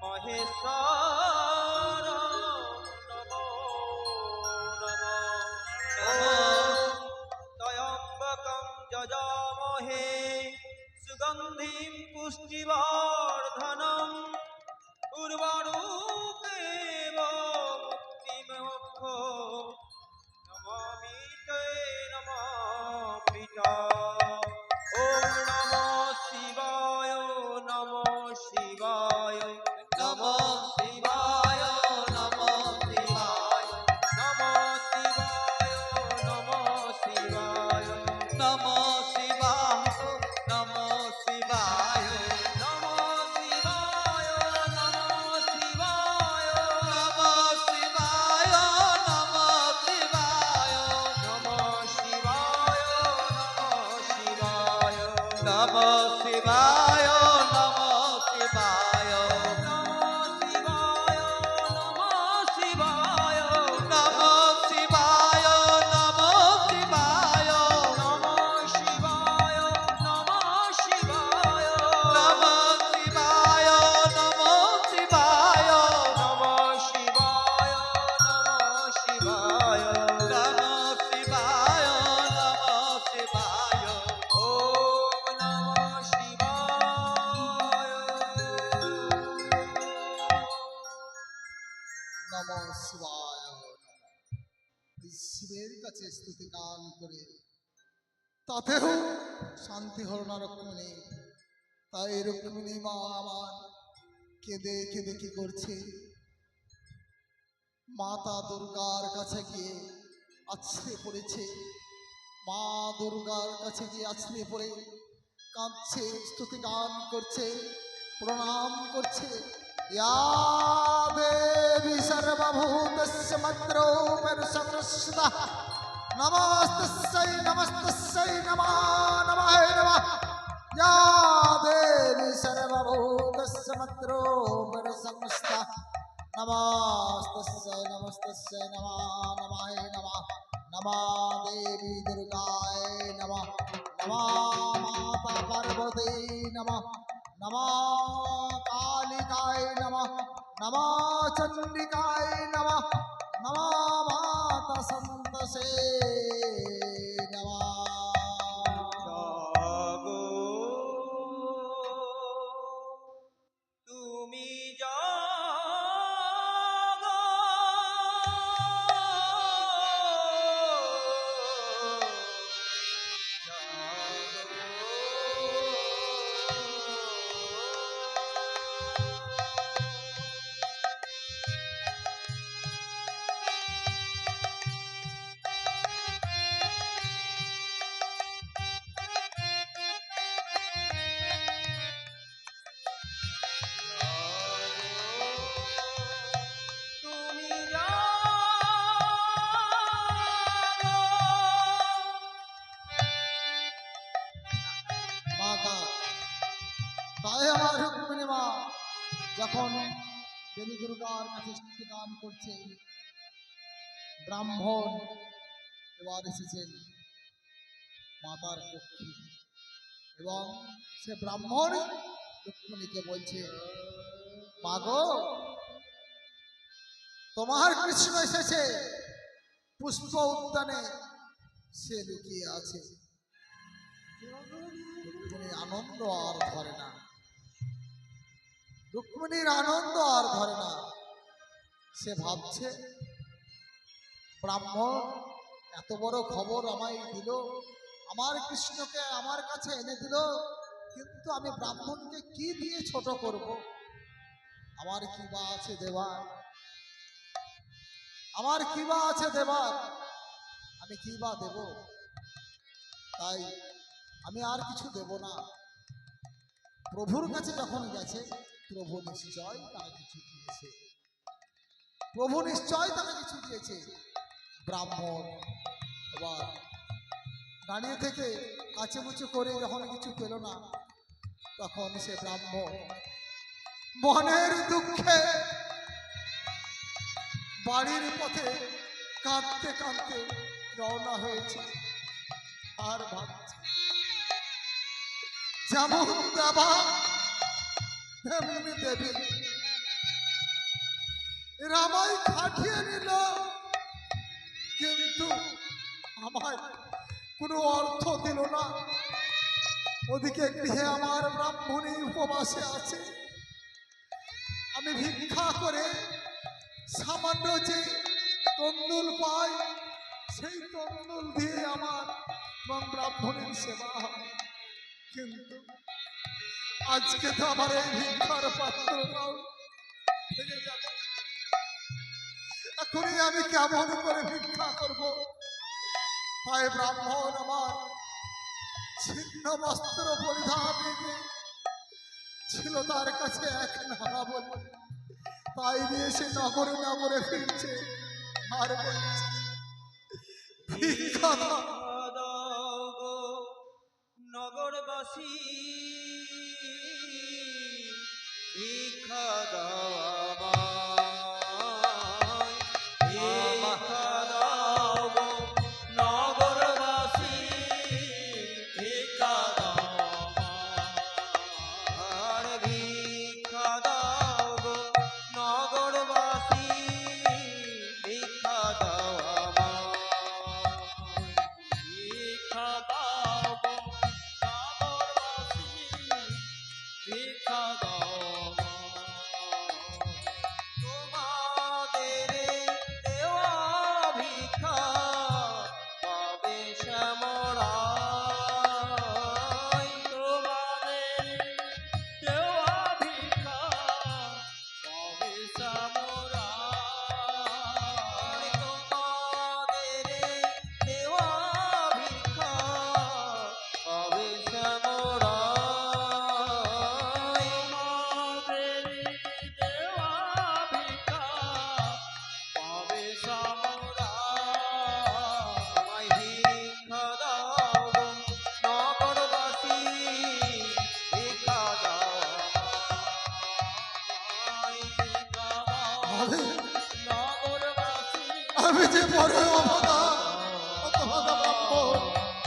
মহেশ্বর নমো নমঃ। ত্রয়ম্বকং যজামহে সুগন্ধিম পুষ্টিবর্ধনম, উর্বারুকেব মুক্তিমোক্ষম, নমামি তে নমামৃতা। ওম নমঃ শিবায়, নমঃ শিবায়, নমঃ শিবায়। নম শিবায় নম শিবায় নম শিবায় নম শিবায় নম শিবায় নম শিবায় নম শিবায় নম শিবায় নম শিবায় নম শিবায় নম শিবায় নম শিবায় নম শিবায় নম শিবায় ওম নম শিবায় নম শিবায় এই শিবের কাছে স্তুতি গান করে তাতেও শান্তি হল না রুক্মিণী। তাই রুক্মিণী মা আমার কেঁদে কেঁদে কি করছে, মাতা দুর্গার কাছে গিয়ে আছড়ে পড়েছে। মা দুর্গার কাছে গিয়ে আছড়ে পড়ে কাঁদছে, স্তুতি গান করছে, প্রণাম করছে। ইয়া দেবী সর্বভূতস্য মন্ত্রোপর সংস্থা নমস্তস্যৈ নমস্তস্যৈ নমো নমঃ নমঃ। ইয়া দেবী সর্বভূতস্য মন্ত্রোপর সংস্থা নমস্তস্যৈ নমস্তস্যৈ নমো নমঃ নমঃ। নমো দেবী দুর্গায় নমঃ। নমো মাতা পার্বতী নমঃ। নমো কালিকায় নমঃ। নমো চণ্ডিকায় নমঃ। নমো মাতা সন্তসে নমঃ। জাগো তুমি জাগো তুমি মাতা তাই আমার রুক্মিণী মা যখন দেবী দুর্গার কাছে স্তুতি গান করছে, ব্রাহ্মণ এবার এসেছেন মাতার পক্ষে এবং সে ব্রাহ্মণ রুক্মিণীকে বলছে, মাগো তোমার কৃষ্ণ এসেছে, পুষ্প উদ্যানে সে লুকিয়ে আছে। রুক্মিণীর আনন্দ আর ধরে না, রুক্মিণীর আনন্দ আর ধরে না। সে ভাবছে, ব্রাহ্মণ এত বড় খবর আমায় দিল, আমার কৃষ্ণকে আমার কাছে এনে দিল, কিন্তু আমি ব্রাহ্মণকে কি দিয়ে ছোট করব? আমার কি বা আছে দেবার? আমার কি বা আছে দেবার? আমি কি বা দেব? তাই আমি আর কিছু দেব না। প্রভুর কাছে যখন গেছে, প্রভু নিশ্চয় তাকে কিছু দিয়েছে, প্রভু নিশ্চয় তাকে কিছু দিয়েছে। ব্রাহ্মণ এবার দাঁড়িয়ে থেকে কাছে মুচু করে যখন কিছু পেল না, তখন সে ব্রাহ্মণ মনের দুঃখে বাড়ির পথে কাঁদতে কাঁদতে রওনা হয়েছে। আর ভাবছে, যেমন দেবা তেমনি দেবী, রামাই খাটিয়ে নিল, কিন্তু আমায় কোনো অর্থ দিল না। ওদিকে গৃহে আমার ব্রাহ্মণী উপবাসে আছে, আমি ভিক্ষা করে সামান্য যে তন্দুল পাই, সেই তন্দুল দিয়ে আমার এবং ব্রাহ্মণীর সেবা হয়। কিন্তু আজকে তো আমার এই ভিক্ষার পাত্রটাও ভেঙে যাবে। এখনই আমি কেমন করে ভিক্ষা করব? তাই ব্রাহ্মণ আমার ছিন্ন বস্ত্র পরিধান ছিল তার কাছে এক নামা বলে, তাই নিয়ে সে নগরে নগরে ফিরছে আর বলছে, ভিক্ষা দাও। দাও গো নগরবাসী বাসি ভিক্ষা দাও আমায়, ভিক্ষা দাও গো নগরবাসী, ভিক্ষা দাও আর ভিক্ষা দাও গো নগরবাসী, ভিক্ষা দাও আমায়। ভিক্ষা দাও গো নগরবাসী, ভিক্ষা দাও তোমাদের দেওয়া ভিক্ষা পাবে শ্যামরায়, তোমাদের দেওয়া ভিক্ষা পাবে সামরাই। তোমাদের দেওয়া ভিক্ষা পাবে শ্যামরায়। তোমাদের দেওয়া ভিক্ষা পাবে সামরাই। আমায় ভিক্ষা দাও গো নগরবাসী, ভিক্ষা দাও আমায়। ভিক্ষা দাও আমি নগরবাসী, আমি যে বড় অবদা অতভাগা ব্রাহ্মণ,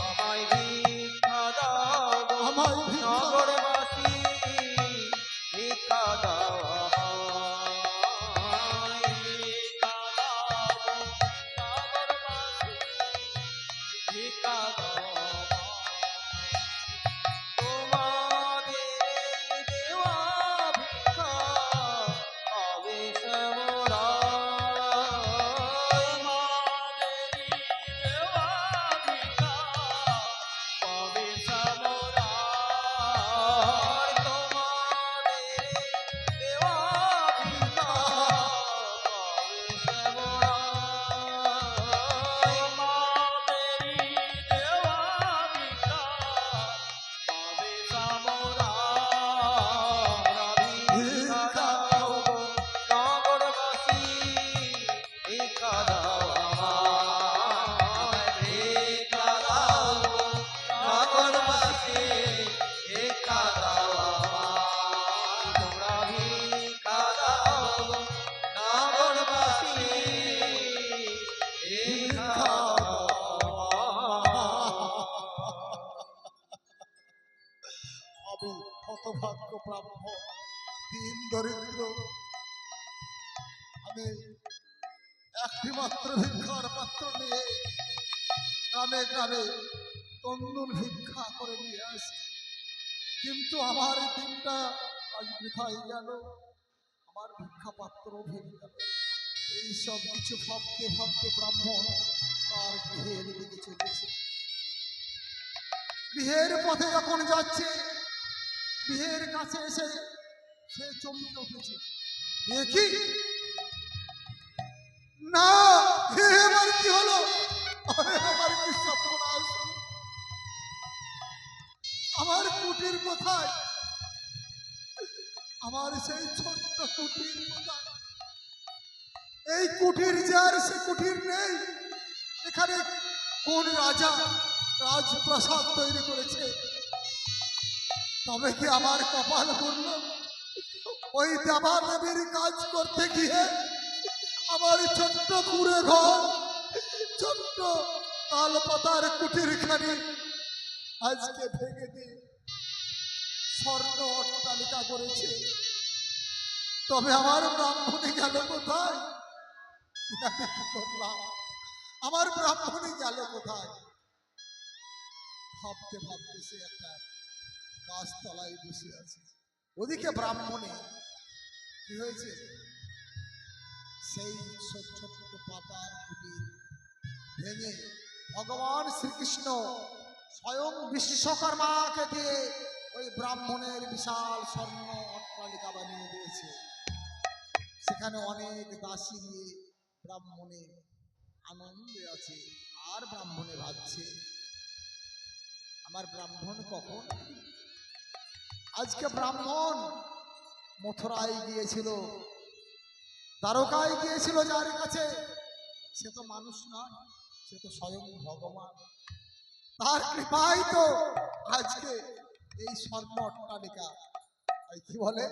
আমায় ভিক্ষা দাও গো আমায় ভিক্ষা নগরবাসী, ভিক্ষা দাও আমায়। ভিক্ষা দাও নগরবাসী, ভিক্ষা দাও তোমাদের দেওয়া ভিক্ষা পাবে শ্যামরায়। তোমাদের দেওয়া ভিক্ষা পাবে সামরাই। তোমাদের দেওয়া ভিক্ষা পাবে শ্যামরায়। তোমাদের দেওয়া ভিক্ষা পাবে সামরাই। ভিক্ষা দাও গো নগরবাসী, ভিক্ষা দাও আমায়। ভিক্ষা দাও গো নগরবাসী, ভিক্ষা দাও আমায়। তোমরা ভিক্ষা দাও গো নগরবাসী, ভিক্ষা দাও আমি হতভাগ্য ব্রাহ্মণ, দিন দরিদ্র। আমি একটি মাত্র ভিক্ষার পাত্র নিয়ে গ্রামে গ্রামে তন্দুল ভিক্ষা করে নিয়ে আসি, কিন্তু আমার এই দিনটা আজ বৃথাই গেল, আমার ভিক্ষা পাত্র ভেঙে গেল। এই সব কিছু ভাবতে ভাবতে ব্রাহ্মণ তার গৃহের দিকে চলেছে। গৃহের পথে যখন যাচ্ছে, গৃহের কাছে এসে সে চমকে উঠেছে, দেখি না, হে আমার কি হলো, আরে আমার কি সর্বনাশ হলো? আমার কুটির কোথায়? আমার সেই ছোট্ট কুটির কোথায়? এই কুটির যে আর সে কুটির নেই। এখানে কোন রাজা রাজপ্রাসাদ তৈরি করেছে? তবে কি আমার কপাল পূর্ণ? ওই দেবা দেবীর কাজ করতে গিয়ে আমার ছোট্ট কুড়ে ঘর, ছোট্ট তালপাতার কুটির খানি আজকে ভেঙে দিয়ে স্বর্ণ অট্টালিকা করেছে। তবে আমার ব্রাহ্মণী গেল কোথায়? আমি কি করলাম? আমার ব্রাহ্মণী গেল কোথায়? ভাবতে ভাবতে সে একটা গাছতলায় বসে আছে। ওদিকে ব্রাহ্মণী কি হয়েছে? সেই ছোট্ট পাতার কুটির ভেঙে ভগবান শ্রীকৃষ্ণ স্বয়ং বিশ্বকর্মাকে দিয়ে ওই ব্রাহ্মণের বিশাল স্বর্ণ অট্টালিকা বানিয়ে দিয়েছে। সেখানে অনেক দাসী নিয়ে ব্রাহ্মণে আনন্দে আছে। আর ব্রাহ্মণে ভাবছে, আমার ব্রাহ্মণ কখন? আজকে ব্রাহ্মণ মথুরায় গিয়েছিল, দ্বারকায় গিয়েছিল, যার কাছে সে তো মানুষ নয়, সে তো স্বয়ং ভগবান। তার কৃপায় তো আজকে এই স্বর্ণ অট্টালিকা এই কি বলে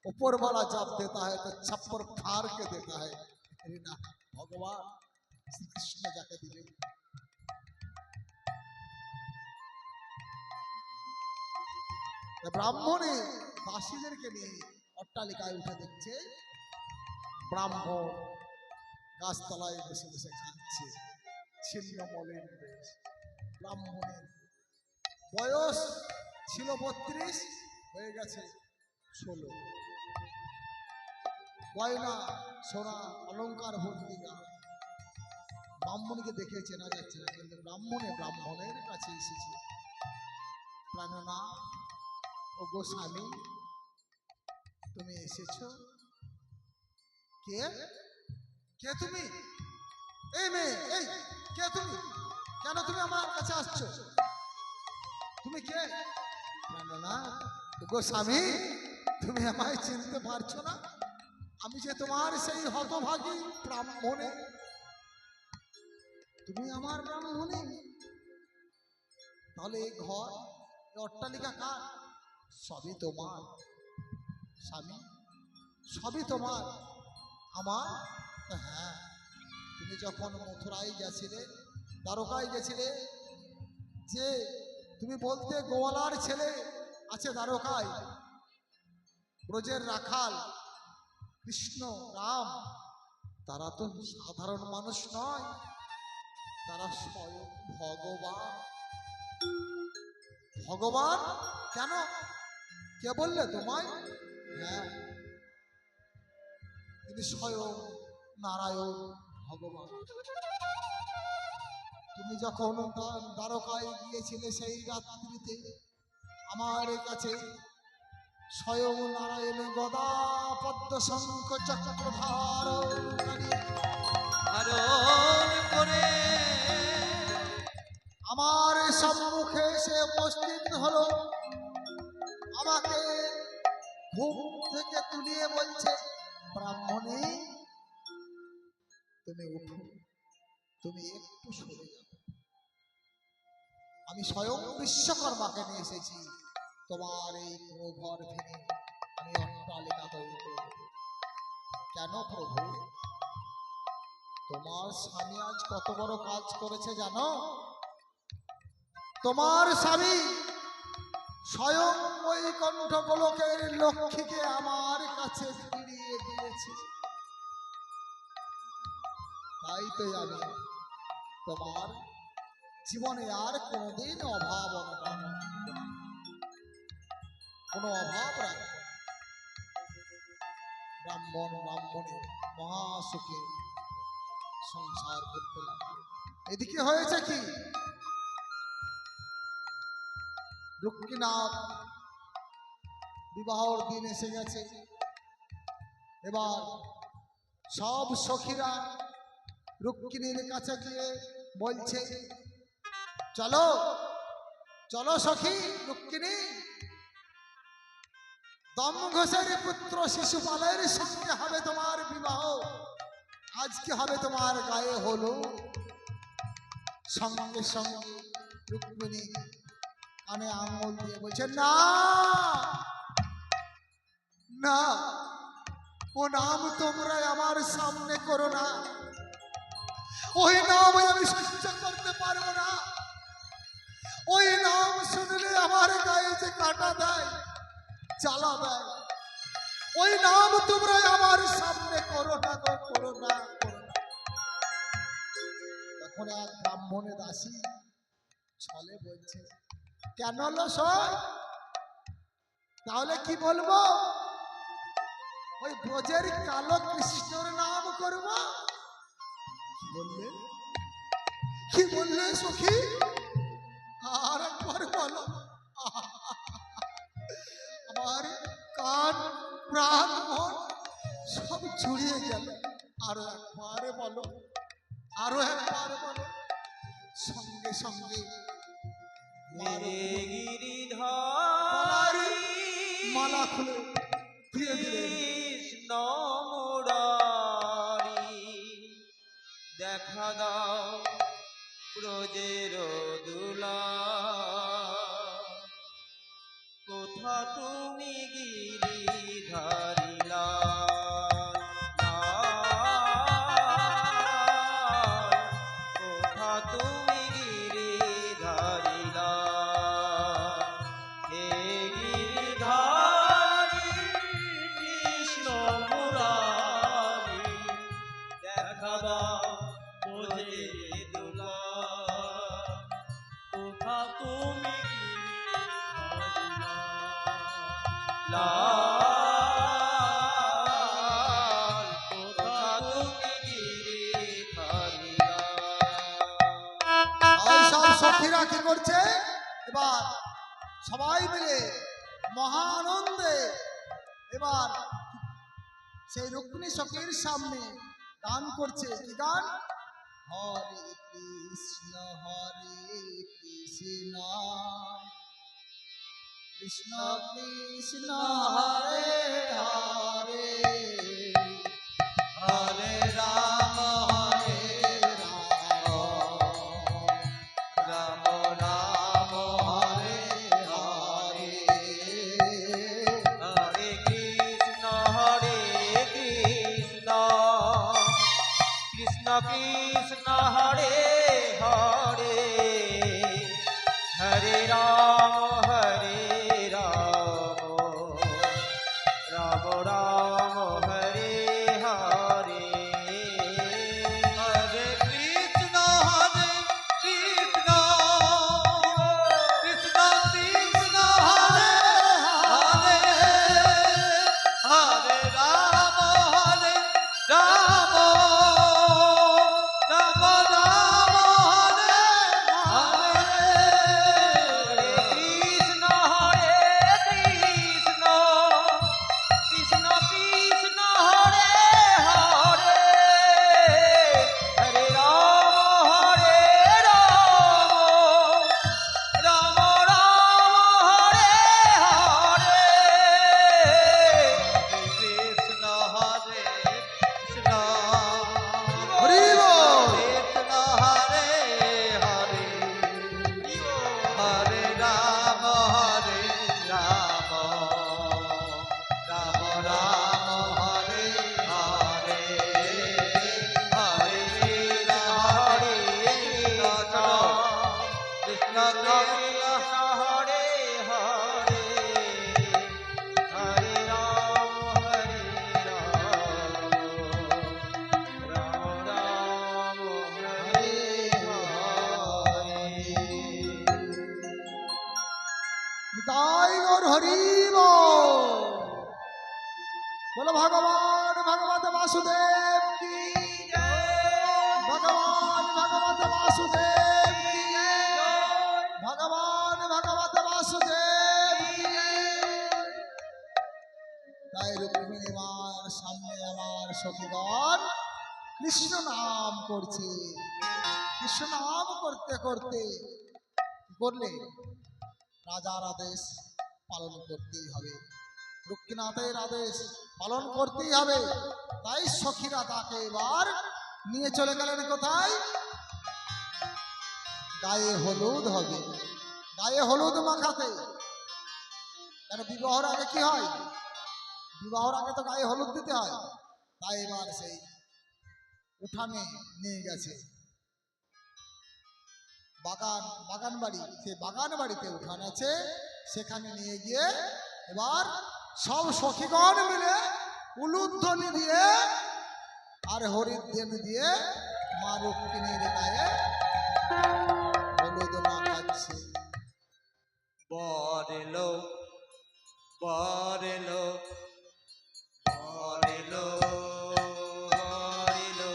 ऊपर वाला जब देता है तो छप्पर फाड़ के देता है अरे ना भगवान श्री कृष्ण जाके दिले ব্রাহ্মণে দাসীদেরকে নিয়ে অট্টালিকায় উঠে দেখছে ব্রাহ্মণ গাছতলায় বসে বসে খাচ্ছে ছিন্ন মলিন বেশ ব্রাহ্মণের বয়স ছিল 32 হয়ে গেছে 16 গয়না সোনা অলঙ্কার ভর্তি গা ব্রাহ্মণকে দেখে চেনা যাচ্ছে না কিন্তু ব্রাহ্মণের কাছে এসেছে প্রাণনা ও গোস্বামী তুমি এসেছো কে কে তুমি এই মেয়ে এই কে তুমি কেন তুমি আমার কাছে আসছো তুমি কে প্রাণনা ও গোস্বামী তুমি আমায় চিনতে পারছো না আমি যে তোমার সেই হতভাগী ব্রাহ্মণে তুমি আমার ব্রাহ্মণে তাহলে এই ঘর এই অট্টালিকা কার সবই তোমার স্বামী সবই তোমার আমার হ্যাঁ তুমি যখন মথুরায় গেছিলে দ্বারকায় গেছিলে যে তুমি বলতে গোয়ালার ছেলে আছে দ্বারকায় ব্রজের রাখাল কৃষ্ণ রাম তারা তো সাধারণ মানুষ নয় তারা স্বয়ং ভগবান ভগবান কেন কে বললে তোমায় হ্যাঁ তিনি স্বয়ং নারায়ণ ভগবান তুমি যখন দ্বারকায় গিয়েছিলে সেই রাত্রিতে আমার কাছে স্বয়ং নারায়ণ গদা পদ্ম শঙ্খ চক্রধার ধারণ করে আমার সম্মুখে সে উপস্থিত হলো আমাকে ঘুম থেকে তুলিয়ে বলছে ব্রাহ্মণী তুমি উঠো তুমি একটু সরে যাও আমি স্বয়ং বিশ্বকর্মাকে নিয়ে এসেছি তোমার এই পুরো ঘর ভেঙে আমি অট্টালিকা তৈরি করব কেন প্রভু তোমার স্বামী আজ কত বড় কাজ করেছে জানো তোমার স্বামী স্বয়ং ওই কণ্ঠ গোলকের লক্ষ্মীকে আমার কাছে ফিরিয়ে দিয়েছে তাই তো আমি তোমার জীবনে আর কোনোদিন অভাব অনটন কোনো অভাব রাখবে ব্রাহ্মণ ব্রাহ্মণী মহাসুখে সংসার করতে লাগবে এদিকে হয়েছে কি লক্ষ্মীনাথ বিবাহর দিন এসে গেছে এবার সব সখীরা রুক্মিণীর কাছে গিয়ে বলছে চলো চলো সখী রুক্মিণী দম ঘোষের পুত্র শিশুপালের সঙ্গে হবে তোমার বিবাহ আজকে হবে তোমার গায়ে হলো সঙ্গে সঙ্গে রুক্মিণী কানে আঙুল দিয়ে বলছে না না ও নাম তোমরা আমার সামনে করো না ওই নাম আমি সহ্য করতে পারবো না ওই নাম শুনলে আমার গায়ে যে কাটা দেয় জ্বালা দেয় ওই নাম তোমরা আমার সামনে করো না গো করো না করো না তখন এক ব্রাহ্মণে দাসী ছলে বলছে কেন লসয় তাহলে কি বলবো ওই ব্রজের কালো কৃষ্ণর নাম করব কি বললে সখী আর একবার বলো আমার কান প্রাণ মন সব ছুড়িয়ে গেল আরো একবারে বলো আরো একবার বলো সঙ্গে সঙ্গে গিরিধারী মালা খুলে দিয়ে দিলেন কৃষ্ণ মুরারি দেখা দাও ব্রজের দুলা কোথা তুমি গিরিধারীলা হে গিরিধারী কৃষ্ণ মুরারি দেখাবা বোঝে দুলা কোথা তুমি লাল কোথা তুমি গিরিধারীলা এই সব সখীরা কি করছে এবার সবাই মিলে মহা আনন্দে এবার সেই রুক্মিণী সখীর সামনে গান করছে কি গান হরে কৃষ্ণ কৃষ্ণ কৃষ্ণ হরে হরে হরে রাম রাম রাম হরে হরে হরে কৃষ্ণ কৃষ্ণ কৃষ্ণ হরে হরে হরে রাম রাম রাম হরে হরে হরে কৃষ্ণ কৃষ্ণ কৃষ্ণ হরে হরে হরে রাম রাম রাম হরে হরে কৃষ্ণ কৃষ্ণ কৃষ্ণ হরে হরে হরে রাম রাম রাম হরে হরে কৃষ্ণ কৃষ্ণ হরি বল। কৃষ্ণ হরে হরে হরে রাম রাম রাম হরে হরে হরে কৃষ্ণ হরে কৃষ্ণ কৃষ্ণ কৃষ্ণ হরে হরে হরে রাম রাম রাম হরে হরে তাই গৌর হরি বল। বলো ভগবান ভগবত বাসুদেব কি ভগবান ভগবত বাসুদেব কি ভগবান ভগবত বাসুদেব কি তাই রুক্মিণী মার সামনে আমার সখীগণ কৃষ্ণ নাম করছে কৃষ্ণ নাম করতে করতে কি করলে রাজার আদেশ পালন করতেই হবে রুক্মিণীনাথের আদেশ পালন করতেই হবে তাই সখীরা তাকে এবার নিয়ে চলে গেলেন কোথায় গায়ে হলুদ হবে গায়ে হলুদ মাখাতে কেন বিবাহর আগে কি হয় বিবাহর আগে তো গায়ে হলুদ দিতে হয় তাই এবার সেই উঠানে নিয়ে গেছে বাগান বাড়ি সেই বাগান বাড়িতে উঠান আছে সেখানে নিয়ে গিয়ে এবার সব সখীগণ মিলে উলুধ্বনি দিয়ে আর হরিধ্বনি দিয়ে মা রুক্মিণীর গায়ে হলুদ মাখাচ্ছে বরেলো বরেলো বরেলো হরিলো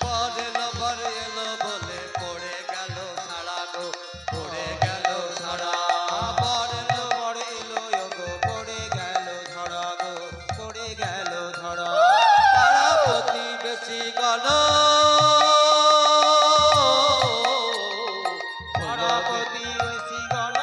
বরেলো বরেলো বলে পড়ে গেল ছাড়া গো পড়ে গেল ছাড়া বরেলো বরেলো গো পড়ে গেল ধরা গো পড়ে গেল ধরা পাড়া প্রতিবেশী গণ পাড়া প্রতিবেশী গণ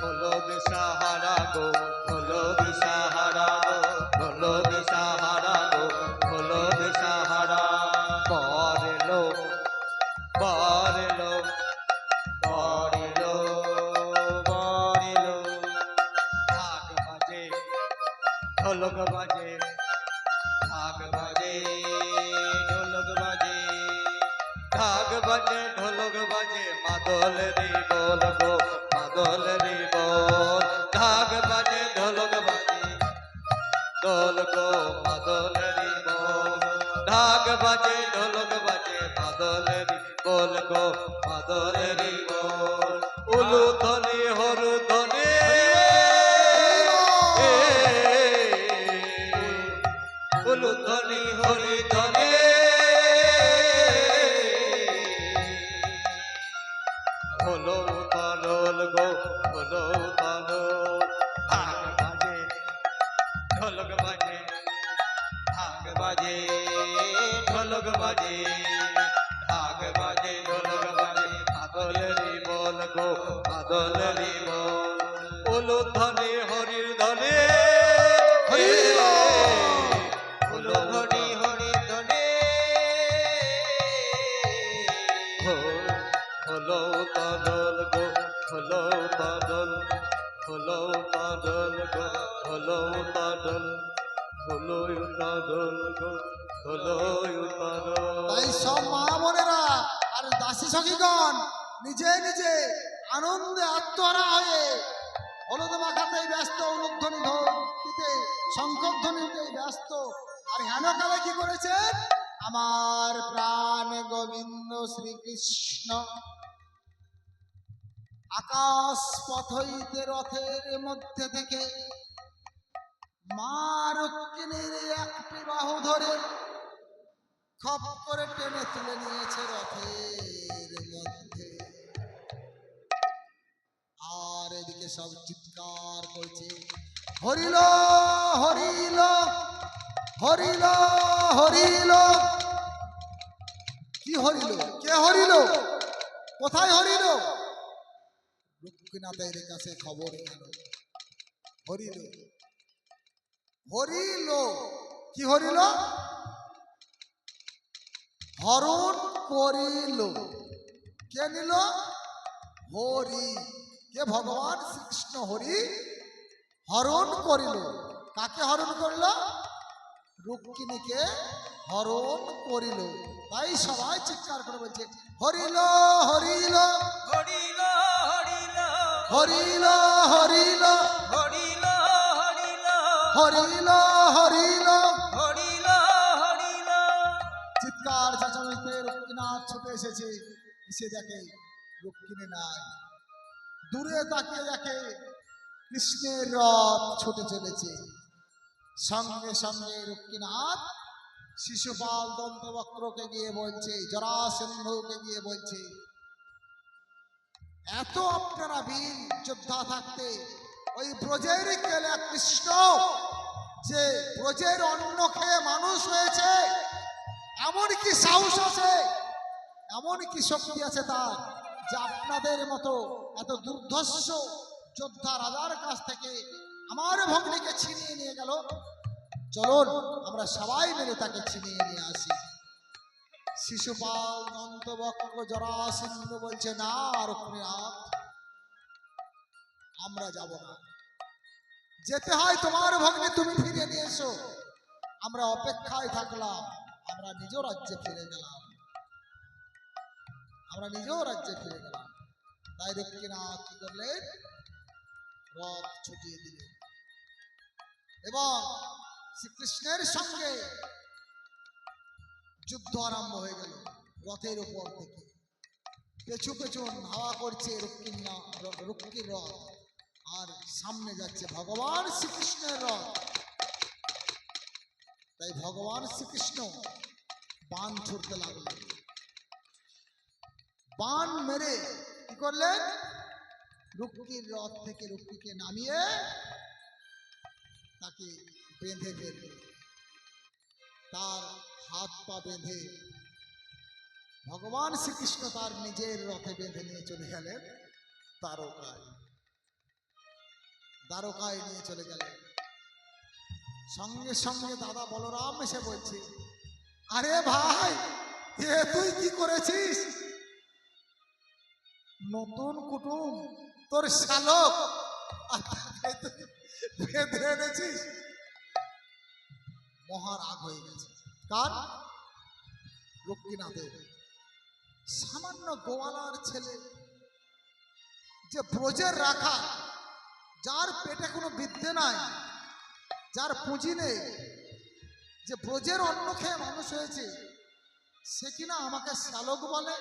হলো দিশাহারা গো হলো দিশাহারা গো হলো দিশাহারা গো হলো দিশাহারা বরেলো বরেলো বরেলো বরেলো ঢাক বাজে ঢোলক বাজে ঢাক বাজে বাজে ঢোলক বাজে মাদল রে বল গো মাদল রে বল ঢাক বাজে ঢোলক বাজে দোল গো মাদল রে বল ঢাক বাজে ঢোলক বাজে মাদল রে বল গো মাদল রে বল উলু ধ্বনি হরু ধ্বনি উলু ধ্বনি হরি ধ্বনি হলো তারল গো হলো তারল ভাগ বাজে ঢোলক বাজে ঢাক বাজে ঢোলক বাজে ভাগ বাজে ঢোলক বাজে মাদল রে বল গো মাদল রে বল উলু ধ্বনি হরির ধ্বনি উলু ধ্বনি হরি ধ্বনি হলো তারল গো হলো তারল হলো তারল গো হলো তারল হলো তারল গো হলো তারল তাই সব মা বোনেরা আর দাসী সখীগণ নিজে নিজে আনন্দে আত্মহারা হয়ে হলুদ মাখাতেই ব্যস্ত, উলুধ্বনি দিতে, শঙ্খধ্বনিতে ব্যস্ত। আর হেনকালে কি করেছেন? আমার প্রাণ গোবিন্দ শ্রীকৃষ্ণ আকাশ পথ হইতে রথের মধ্যে থেকে মা রুক্মিণীর একটি বাহু ধরে খপ করে টেনে তুলে নিয়েছে রথের মধ্যে। আর এদিকে সব চিৎকার করছে, হরিল হরিল হরিল হরিল। কি হরিল? কে হরিল? কোথায় হরিল? রুক্মিণীর কাছে খবর গেল, হরিল হরিল। কি হরিল? হরণ করিল। কে নিল? হরি। কে? ভগবান শ্রীকৃষ্ণ হরি হরণ করিল। কাকে হরণ করিল? রুক্মিণীকে হরণ করিল। তাই সবাই চিৎকার করে বলছে, হরিল হরিল হরিল হরিল হরিল হরিল হরিল হরিল হরিল হরিল। হরিল হরিল। চিৎকার চেঁচামেচিতে রুক্মিণীনাথ ছুটে এসেছে। এসে দেখে রুক্মিণী নাই। দূরে তাকিয়ে দেখে কৃষ্ণের রথ ছুটে চলেছে। সঙ্গে সঙ্গে রুক্মিণীনাথ শিশুপাল দন্তবক্রকে গিয়ে বলছে, জরাসন্ধকে গিয়ে বলছে, এত আপনারা বীর যোদ্ধা থাকতে ওই ব্রজের কেলা কৃষ্ণ, যে ব্রজের অন্ন খেয়ে মানুষ হয়েছে, এমন কি সাহস আছে, এমন কি শক্তি আছে তার, যে আপনাদের মতো এত দুর্ধর্ষ যোদ্ধা রাজার কাছ থেকে আমার ভগ্নীকে ছিনিয়ে নিয়ে গেল। চলুন আমরা সবাই মিলে তাকে ছিনিয়ে নিয়ে আসি। শিশুপাল দন্তবক্র জরাসন্ধ বলছে, না রুক্মিণীনাথ, আমরা যাব না। যেতে হয় তোমার ভগ্নী তুমি ফিরে নিয়ে এসো। আমরা অপেক্ষায় থাকলাম, আমরা নিজ রাজ্যে ফিরে গেলাম। আমরা নিজ রাজ্যে ফিরে গেলাম। তাই রুক্মিণীনাথ কি করলেন? রথ ছুটিয়ে দিলেন এবং শ্রীকৃষ্ণের সঙ্গে যুদ্ধ আরম্ভ হয়ে গেল। রথের উপর থেকে পেছু পেছন হাওয়া করছে রুক্মিণীর রথ, আর সামনে যাচ্ছে ভগবান শ্রীকৃষ্ণের রথ। তাই ভগবান শ্রীকৃষ্ণ বাণ ছুড়তে লাগলেন। বাণ মেরে কি করলেন? রুক্মিণীর রথ থেকে রুক্মিণীকে নামিয়ে তাকে বেঁধে ফেললেন। তার হাত পা বেঁধে ভগবান শ্রীকৃষ্ণ তার নিজের রথে বেঁধে নিয়ে চলে গেলেন দ্বারকায়। দ্বারকায় নিয়ে চলে গেলেন। সঙ্গে সঙ্গে দাদা বলরাম এসে বলছে, আরে ভাই, এ তুই কি করেছিস? নতুন কুটুম তোর শালক, আর তাকে তুই বেঁধে এনেছিস। মহা রাগ হয়ে গেছে। কার? রুক্মিণীনাথের। সামান্য গোয়ালার ছেলে, যে ব্রজের রাখা, যার পেটে কোনো বিদ্যে নাই, যার পুঁজি নেই, যে ব্রজের অন্ন খেয়ে মানুষ হয়েছে, সে কিনা আমাকে শ্যালক বলে।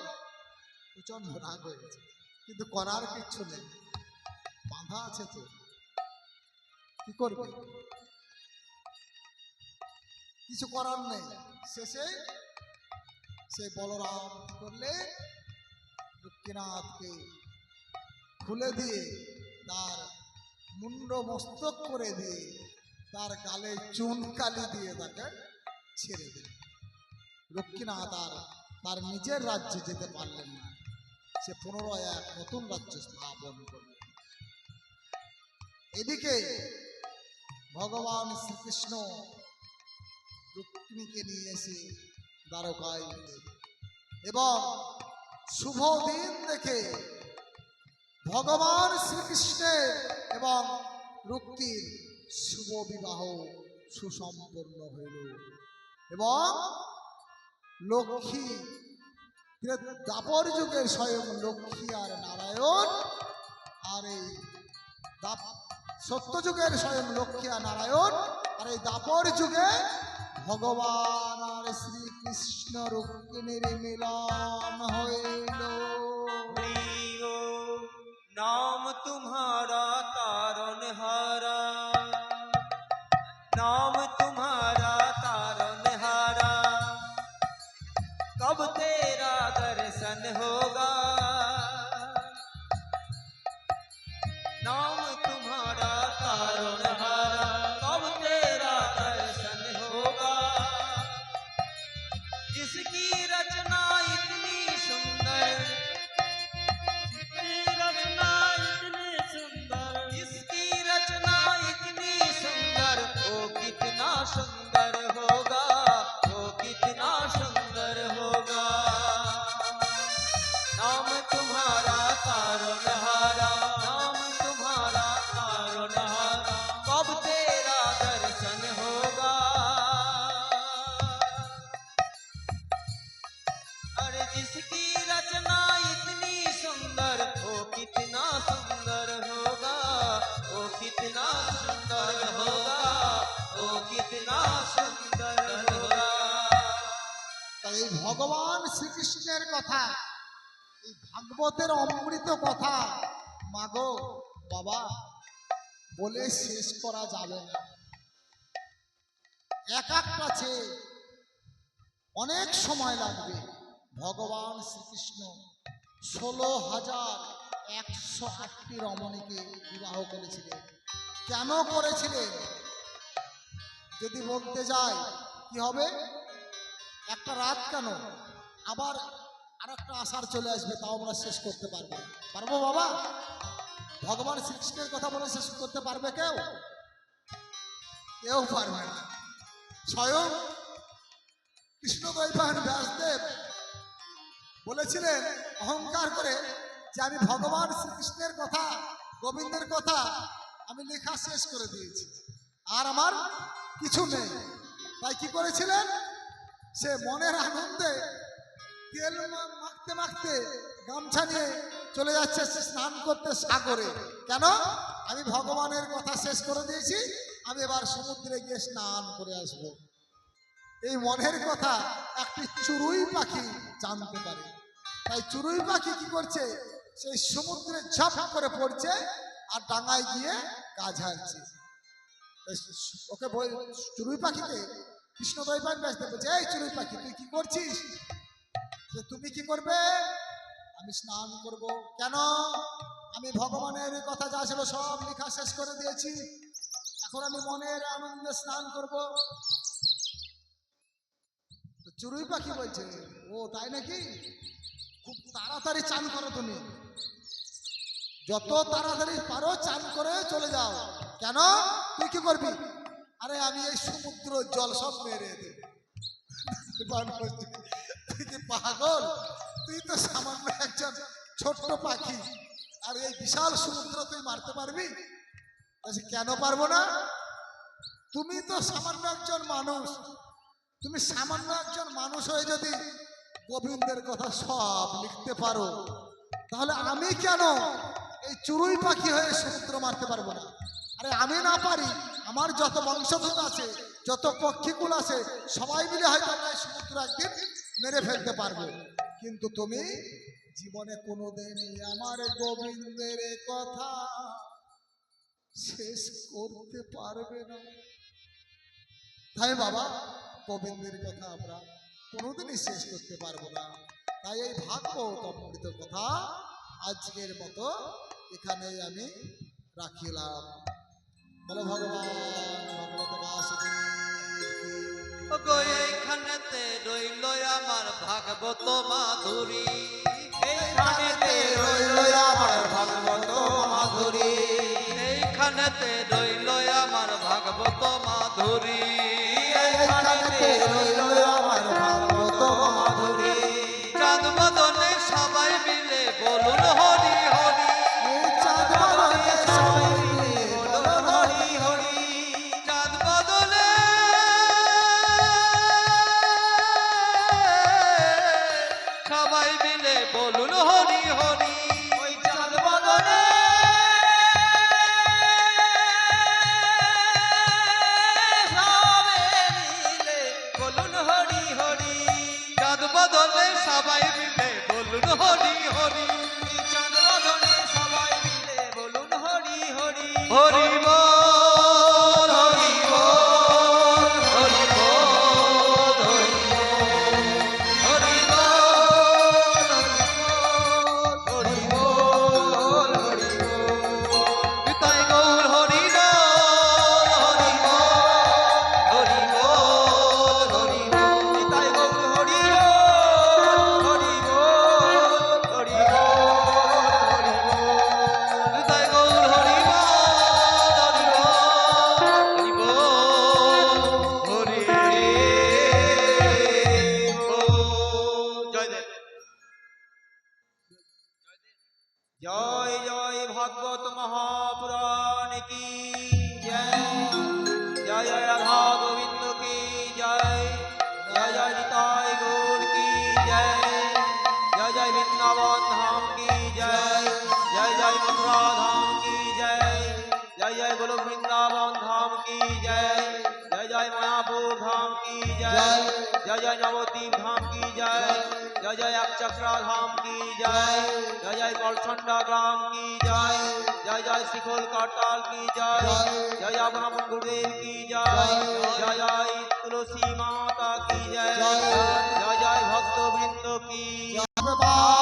প্রচন্ড রাগ হয়েছে, কিন্তু করার কিচ্ছু নেই, বাঁধা আছে তো, কি করবে, কিছু করার নেই। শেষে সে বলরাম কি করলে, লক্ষ্মীনাথকে খুলে দিয়ে তার মুন্ড মস্তক করে দিয়ে তার গালে চুন কালি দিয়ে তাকে ছেড়ে দিল। লক্ষ্মীনাথ আর তার নিজের রাজ্যে যেতে পারলেন না, সে পুনরায় এক নতুন রাজ্য স্থাপন করলেন। এদিকে ভগবান শ্রীকৃষ্ণ রুক্মিণীকে নিয়ে এসে দ্বারকায় এলেন এবং শুভ দিন দেখে ভগবান শ্রীকৃষ্ণের এবং রুক্তির শুভ বিবাহ সুসম্পন্ন হইল এবং লক্ষ্মী, দাপর যুগের স্বয়ং লক্ষ্মী আর নারায়ণ, আর এই সত্য যুগের স্বয়ং লক্ষ্মী আর নারায়ণ, আর এই দাপর যুগে ভগবান আর শ্রীকৃষ্ণ রুক্মিণীর মিলন হইল। प्रियो नाम तुम्हारा तारण हारा, नाम तुम्हारा तारण हारा, कब तेरा दर्शन होगा, नाम तुम्हारा तारण हारा, कब तेरा दर्शन होगा, जिसकी रचना इतनी सुंदर, जिसकी रचना इतनी सुंदर, वो कितना सुंदर होगा, वो कितना सुंदर होगा। नाम तुम्हारा तारण हारा, नाम तुम्हारा तारण हारा, कब तेरा दर्शन होगा। अरे जिसकी रचना इतनी सुंदर, वो कितना सुंदर होगा, वो कितना सुंदर होगा, वो कितना सुंदर होगा। তাই এই ভগবান শ্রীকৃষ্ণের কথা, এই ভাগবতের অমৃত কথা মাগো বাবা বলে শেষ করা যাবে না। এক একটা চেয়ে অনেক সময় লাগবে। ভগবান শ্রীকৃষ্ণ 16,108টি রমণীকে বিবাহ করেছিলেন। কেন করেছিলেন যদি বলতে যাই কি হবে, একটা রাত কেন, আবার আর একটা আষাঢ় চলে আসবে, তাও আমরা শেষ করতে পারবো পারবো বাবা? ভগবান শ্রীকৃষ্ণের কথা বলে শেষ করতে পারবে কেউ? কেউ পারবে না। স্বয়ং কৃষ্ণদ্বৈপায়ন ব্যাসদেব বলেছিলেন অহংকার করে যে আমি ভগবান শ্রীকৃষ্ণের কথা, গোবিন্দের কথা আমি লেখা শেষ করে দিয়েছি, আর আমার কিছু নেই। তাই কি করেছিলেন, সে মনের আনন্দে তেল মাখতে মাখতে গামছা নিয়ে চলে যাচ্ছে স্নান করতে সাগরে। কেন? আমি ভগবানের কথা শেষ করে দিয়েছি, আমি এবার সমুদ্রে গিয়ে স্নান করে আসবো। এই মনের কথা একটি চড়ুই পাখি জানতে পারে। তাই চড়ুই পাখি কি করছে, সেই সমুদ্রে ঝাঁপ করে পড়ছে আর ডাঙায় গিয়ে গা ঝাড়ছে। ওকে চড়ুই পাখিকে কৃষ্ণদ্বৈপায়ন ব্যাসদেব বলছে, এই চড়ুই পাখি তুই কি করছিস? যে তুমি কি করবে? আমি স্নান করব। কেন? আমি ভগবানের কথা যা ছিল সব লেখা শেষ করে দিয়েছি, এখন আমি মনের আনন্দে স্নান করব। চড়ুই পাখি বলছে, ও তাই নাকি, খুব তাড়াতাড়ি চান করো, তুমি যত তাড়াতাড়ি পারো চান করে চলে যাও। কেন? তুই কি করবি? আরে আমি এই সমুদ্র জল সব মেরে দেব। তুই কি পাগল? তুই তো সামান্য একজন ছোট্ট পাখি, আর এই বিশাল সমুদ্র তুই মারতে পারবি? কেন পারবো না? তুমি তো সামান্য একজন মানুষ, তুমি সামান্য একজন মানুষ হয়ে যদি গোবিন্দের কথা সব লিখতে পারো, তাহলে আমি কেন এই চড়ুই পাখি হয়ে সমুদ্র মারতে পারবো না? আরে আমি না পারি, আমার যত বংশধর আছে, যত পক্ষীকুল আছে, সবাই মিলে হয়তো আমরা এই সমুদ্র একদিন মেরে ফেলতে পারবো। কিন্তু তুমি জীবনে কোনোদিনই আমার গোবিন্দের কথা শেষ করতে পারবে না। তাই বাবা, গোবিন্দের কথা আমরা কোনোদিনই শেষ করতে পারবো না। তাই এই ভাগবত অমৃত কথা আজকের মতো এখানেই আমি রাখিলাম। বলো ভগবান ভগবত বাসুদেব কি। গো এইখানেতে রইল আমার ভাগবত মাধুরী, এইখানেতে রইল আমার ভাগবত মাধুরী, এইখানেতে রইল আমার ভাগবত মাধুরী, এইখানেতে রইল আমার ভাগবত মাধুরী। চাঁদ বদনে সবাই মিলে বলুন হরি হরি, এই চাঁদ বদনে সবাই মিলে বলো হরি হরি, চাঁদ বদনে সবাই মিলে বলুন হরি হরি, ওই চাঁদ বদনে সবে মিলে বলুন হরি হরি, চাঁদ বদনে সবাই মিলে বলুন হরি হরি, চাঁদ বদনে সবাই মিলে বলুন হরি হরি। হরি বল হরি বল হরি বল হরি বল হরি বল হরি বল হরি বল, নিতাই গৌর হরি বল হরি বল হরি বল হরি বল নিতাই গৌর হরি বল, হরি বল, হরি বল, হরি বল। নিতাই গৌর হরি বল হরি বল হরি বল। জয় দেব। জয় জয় ভাগবত মহাপুরাণ কি জয়, জয় জয় রাধা গোবিন্দ কি জয়, জয় জয় নিতাই গৌর কি জয়, জয় জয় বৃন্দাবন ধাম কি জয়, জয় জয় মথুরা ধাম কি জয়, জয় জয় গোলক বৃন্দাবন ধাম কি জয়, জয় জয় মায়াপুর ধাম কি জয়, जय जय नवद्वीप धाम की जय, जय जय अक्षरा धाम की जय, जय जय कलचंडा ग्राम की जय, जय जय शिखोल करताल की जय, जय जय ब्रह्म गुरुदेव की जय, जय जय तुलसी माता की जय, जय जय भक्त वृंद की জয়।